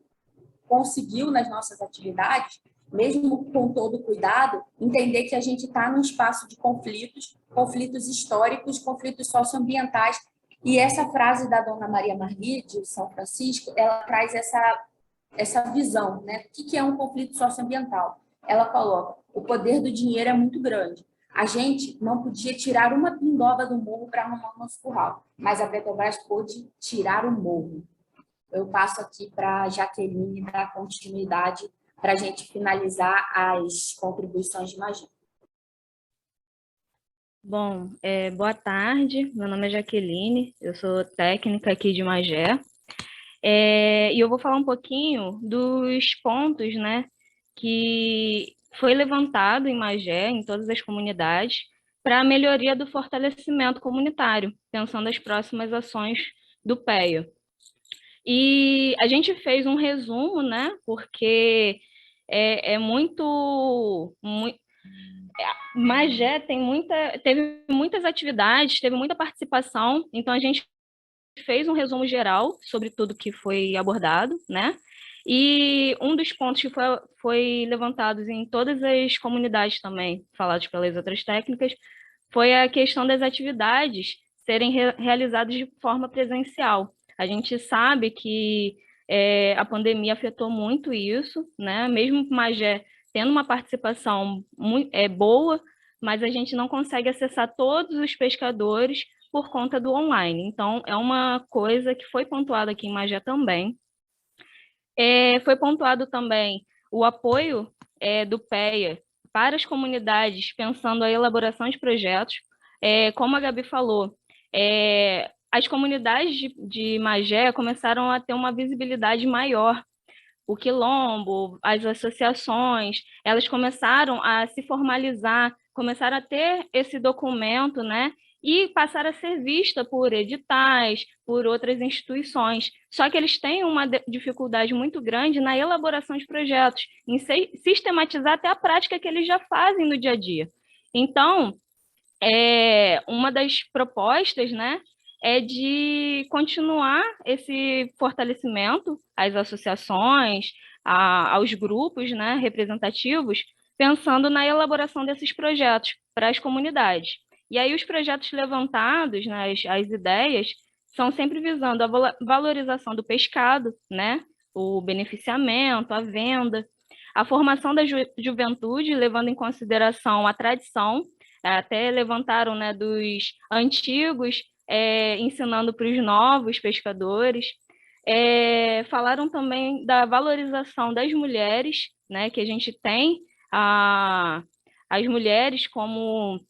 conseguiu nas nossas atividades, mesmo com todo o cuidado, entender que a gente está num espaço de conflitos históricos, conflitos socioambientais. E essa frase da dona Maria Marli, de São Francisco, ela traz essa visão, né? O que é um conflito socioambiental? Ela coloca: o poder do dinheiro é muito grande. A gente não podia tirar uma pindoba do morro para arrumar o nosso curral, mas a Petrobras pôde tirar o morro. Eu passo aqui para a Jaqueline dar continuidade para a gente finalizar as contribuições de Magé. Bom, boa tarde, meu nome é Jaqueline, eu sou técnica aqui de Magé, e eu vou falar um pouquinho dos pontos, né, que foi levantado em Magé, em todas as comunidades, para a melhoria do fortalecimento comunitário, pensando as próximas ações do PEA. E a gente fez um resumo, né, porque Magé teve muitas اتividades, teve muita participação, então a gente fez um resumo geral sobre tudo que foi abordado, né? E um dos pontos que foi levantado em todas as comunidades também, falados pelas outras técnicas, foi a questão das atividades serem realizadas de forma presencial. A gente sabe que a pandemia afetou muito isso, né? Mesmo Magé tendo uma participação boa, mas a gente não consegue acessar todos os pescadores por conta do online. Então, é uma coisa que foi pontuada aqui em Magé também. Foi pontuado também o apoio do PEA para as comunidades, pensando a elaboração de projetos. Como a Gabi falou, as comunidades de Magé começaram a ter uma visibilidade maior. O quilombo, as associações, elas começaram a se formalizar, começaram a ter esse documento, né? E passaram a ser vista por editais, por outras instituições. Só que eles têm uma dificuldade muito grande na elaboração de projetos, em sistematizar até a prática que eles já fazem no dia a dia. Então, uma das propostas, né, é de continuar esse fortalecimento às associações, aos grupos, né, representativos, pensando na elaboração desses projetos para as comunidades. E aí os projetos levantados, né, as ideias, são sempre visando a valorização do pescado, né, o beneficiamento, a venda, a formação da juventude, levando em consideração a tradição, até levantaram, né, dos antigos, ensinando para os novos pescadores. Falaram também da valorização das mulheres, né, que a gente tem as mulheres como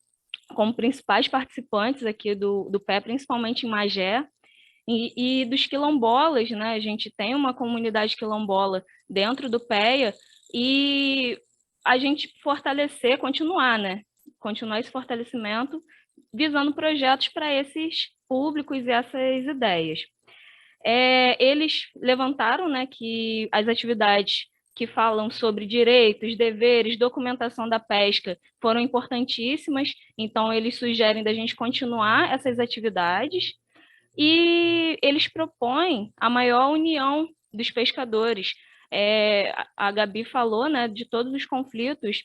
principais participantes aqui do PEA, principalmente em Magé, e dos quilombolas, né? A gente tem uma comunidade quilombola dentro do PEA, e a gente continuar, né? Continuar esse fortalecimento, visando projetos para esses públicos e essas ideias. Eles levantaram, né, que as atividades que falam sobre direitos, deveres, documentação da pesca foram importantíssimas, então eles sugerem da gente continuar essas atividades, e eles propõem a maior união dos pescadores. A Gabi falou, né, de todos os conflitos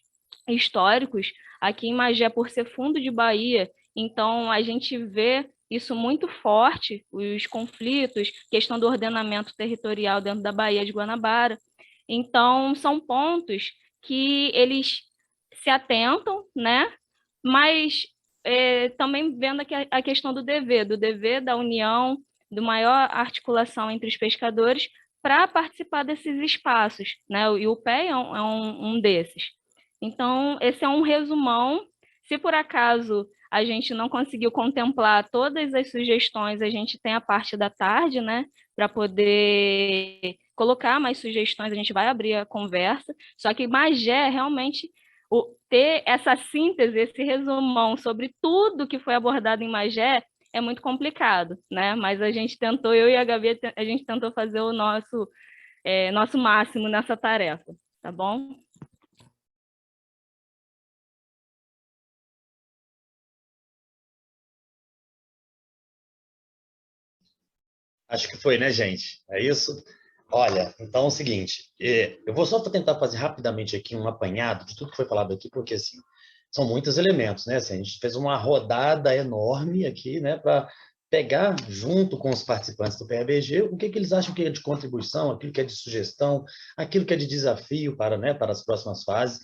históricos aqui em Magé, por ser fundo de Bahia, então a gente vê isso muito forte, os conflitos, questão do ordenamento territorial dentro da Baía de Guanabara. Então, são pontos que eles se atentam, né? Mas também vendo a questão do dever da união, do maior articulação entre os pescadores para participar desses espaços, né? E o PEA é um desses. Então, esse é um resumão. Se por acaso a gente não conseguiu contemplar todas as sugestões, a gente tem a parte da tarde, né, para poder colocar mais sugestões, a gente vai abrir a conversa, só que Magé, realmente, ter essa síntese, esse resumão sobre tudo que foi abordado em Magé é muito complicado, né, mas a gente tentou, eu e a Gabi, a gente tentou fazer o nosso máximo nessa tarefa, tá bom? Acho que foi, né, gente? É isso? Olha, então é o seguinte, eu vou só tentar fazer rapidamente aqui um apanhado de tudo que foi falado aqui, porque, assim, são muitos elementos, né? Assim, a gente fez uma rodada enorme aqui, né, para pegar junto com os participantes do PEA-BG o que eles acham que é de contribuição, aquilo que é de sugestão, aquilo que é de desafio para as próximas fases.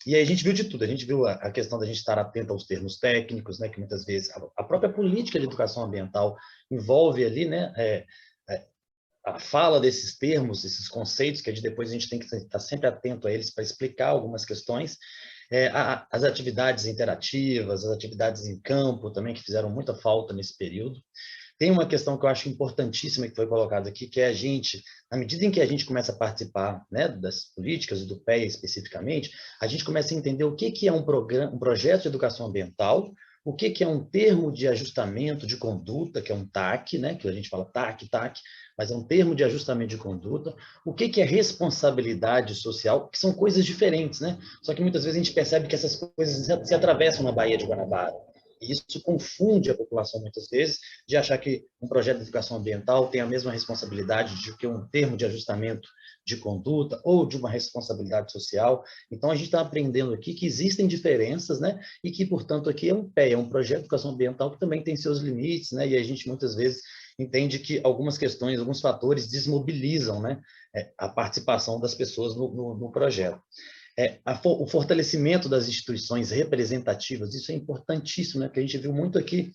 E aí a gente viu de tudo, a gente viu a questão da gente estar atento aos termos técnicos, né, que muitas vezes a própria política de educação ambiental envolve ali, né, a fala desses termos, esses conceitos, que depois a gente tem que estar sempre atento a eles para explicar algumas questões. As atividades interativas, as atividades em campo também, que fizeram muita falta nesse período. Tem uma questão que eu acho importantíssima que foi colocada aqui, que é a gente, na medida em que a gente começa a participar, né, das políticas e do PEA especificamente, a gente começa a entender o que é um projeto de educação ambiental, o que é um termo de ajustamento de conduta, que é um TAC, né, que a gente fala TAC, mas é um termo de ajustamento de conduta, o que é responsabilidade social, que são coisas diferentes, né? Só que muitas vezes a gente percebe que essas coisas se atravessam na Baía de Guanabara. E isso confunde a população, muitas vezes, de achar que um projeto de educação ambiental tem a mesma responsabilidade de que um termo de ajustamento de conduta ou de uma responsabilidade social. Então, a gente está aprendendo aqui que existem diferenças, né? E que, portanto, aqui é um PEA, é um projeto de educação ambiental que também tem seus limites, né? E a gente, muitas vezes, entende que algumas questões, alguns fatores desmobilizam, né, a participação das pessoas no projeto. O fortalecimento das instituições representativas, isso é importantíssimo, né, porque a gente viu muito aqui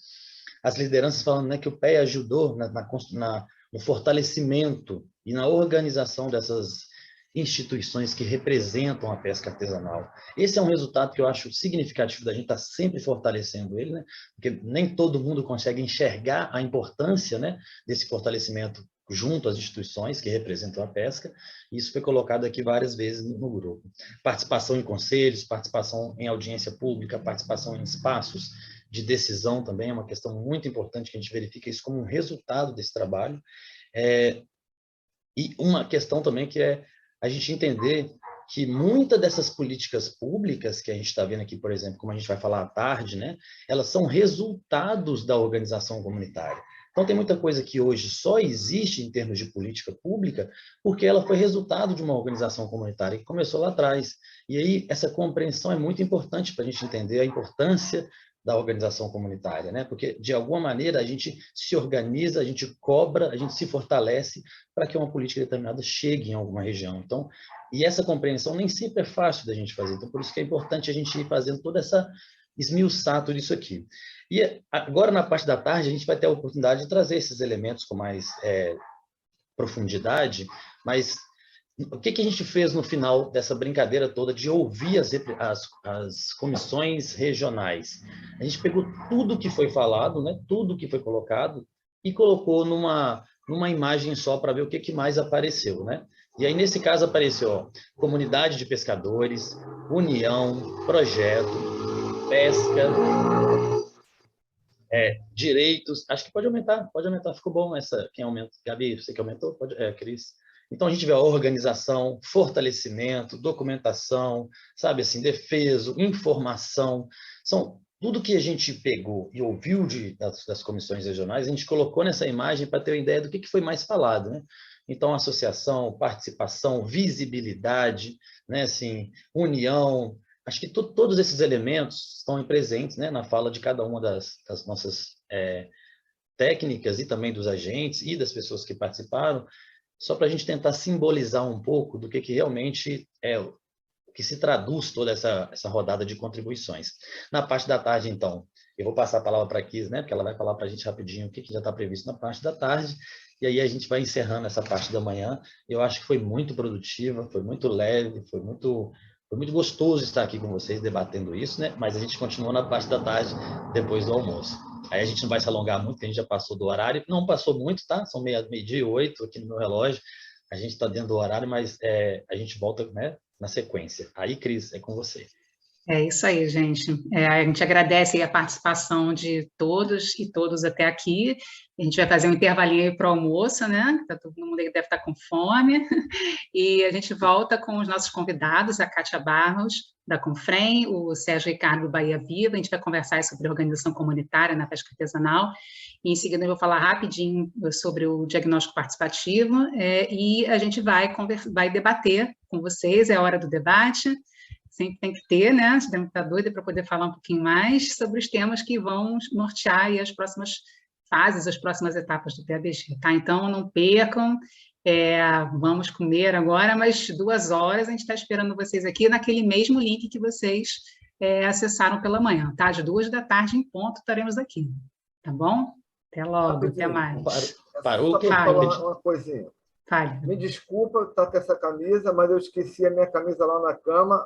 as lideranças falando, né, que o PEA ajudou no fortalecimento e na organização dessas instituições que representam a pesca artesanal. Esse é um resultado que eu acho significativo da gente estar sempre fortalecendo ele, né? Porque nem todo mundo consegue enxergar a importância, né, desse fortalecimento junto às instituições que representam a pesca, e isso foi colocado aqui várias vezes no grupo. Participação em conselhos, participação em audiência pública, participação em espaços de decisão também é uma questão muito importante, que a gente verifica isso como um resultado desse trabalho. E uma questão também que é a gente entender que muitas dessas políticas públicas que a gente está vendo aqui, por exemplo, como a gente vai falar à tarde, né, elas são resultados da organização comunitária. Então, tem muita coisa que hoje só existe em termos de política pública porque ela foi resultado de uma organização comunitária que começou lá atrás. E aí, essa compreensão é muito importante para a gente entender a importância da organização comunitária, né? Porque, de alguma maneira, a gente se organiza, a gente cobra, a gente se fortalece para que uma política determinada chegue em alguma região. Então, e essa compreensão nem sempre é fácil da gente fazer. Então, por isso que é importante a gente ir fazendo toda essa esmiuçar tudo isso aqui. E agora, na parte da tarde, a gente vai ter a oportunidade de trazer esses elementos com mais profundidade, mas o que a gente fez no final dessa brincadeira toda de ouvir as comissões regionais? A gente pegou tudo que foi falado, né, tudo que foi colocado, e colocou numa imagem só para ver o que mais apareceu, né? E aí, nesse caso, apareceu, ó, comunidade de pescadores, união, projeto, pesca, direitos. Acho que pode aumentar, ficou bom essa. Quem aumenta? Gabi, você que aumentou? Pode, Cris. Então, a gente vê a organização, fortalecimento, documentação, sabe assim, defesa, informação, são tudo que a gente pegou e ouviu das comissões regionais, a gente colocou nessa imagem para ter uma ideia do que foi mais falado, né? Então, associação, participação, visibilidade, né, assim, união, acho que todos esses elementos estão presentes, né, na fala de cada uma das nossas técnicas e também dos agentes e das pessoas que participaram, só para a gente tentar simbolizar um pouco do que realmente é o que se traduz toda essa rodada de contribuições. Na parte da tarde, então, eu vou passar a palavra para a Kis, né, porque ela vai falar para a gente rapidinho o que já está previsto na parte da tarde, e aí a gente vai encerrando essa parte da manhã. Eu acho que foi muito produtiva, foi muito leve, foi muito gostoso estar aqui com vocês debatendo isso, né? Mas a gente continua na parte da tarde, depois do almoço. Aí a gente não vai se alongar muito, porque a gente já passou do horário. Não passou muito, tá? São meio-dia e 8 aqui no meu relógio. A gente está dentro do horário, mas a gente volta, né, na sequência. Aí, Cris, é com você. É isso aí, gente. A gente agradece a participação de todos e todas até aqui. A gente vai fazer um intervalinho aí para o almoço, né? Todo mundo deve estar com fome. E a gente volta com os nossos convidados, a Kátia Barros, da Confrem, o Sérgio Ricardo, do Bahia Viva. A gente vai conversar sobre organização comunitária na pesca artesanal. E, em seguida, eu vou falar rapidinho sobre o diagnóstico participativo. E a gente vai debater com vocês, é a hora do debate. Sempre tem que ter, né? A gente está doida para poder falar um pouquinho mais sobre os temas que vão nortear aí as próximas fases, as próximas etapas do PABG, tá? Então, não percam, vamos comer agora, mas 2 horas a gente está esperando vocês aqui naquele mesmo link que vocês acessaram pela manhã, tá? Às 14h em ponto estaremos aqui, tá bom? Até logo, até mais. Parou? Falar uma coisinha. Fale. Me desculpa estar com essa camisa, mas eu esqueci a minha camisa lá na cama.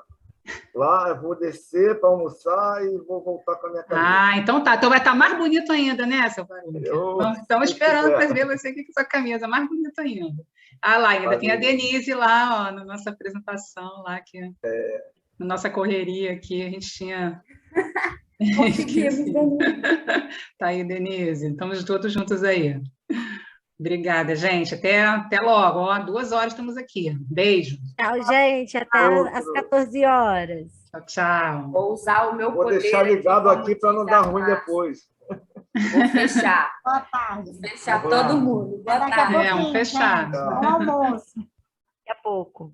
Lá, eu vou descer para almoçar e vou voltar com a minha camisa. Ah, então tá. Então vai estar mais bonito ainda, né, seu Baruch? Estamos esperando para ver você aqui com sua camisa, mais bonito ainda. Ah, lá, ainda tem a Denise lá, ó, na nossa apresentação, lá, que na nossa correria aqui, a gente tinha... Tá aí, Denise. Estamos todos juntos aí. Obrigada, gente. Até logo. Ó, 2 horas estamos aqui. Beijo. Tchau, gente. Até às 14 horas. Tchau, tchau. Vou usar o meu Vou poder. Vou deixar ligado aqui para não dar ruim depois. Vou fechar. Boa tarde. Vou fechar todo mundo. Boa tarde. Vamos fechar. Bom almoço. Daqui a pouco.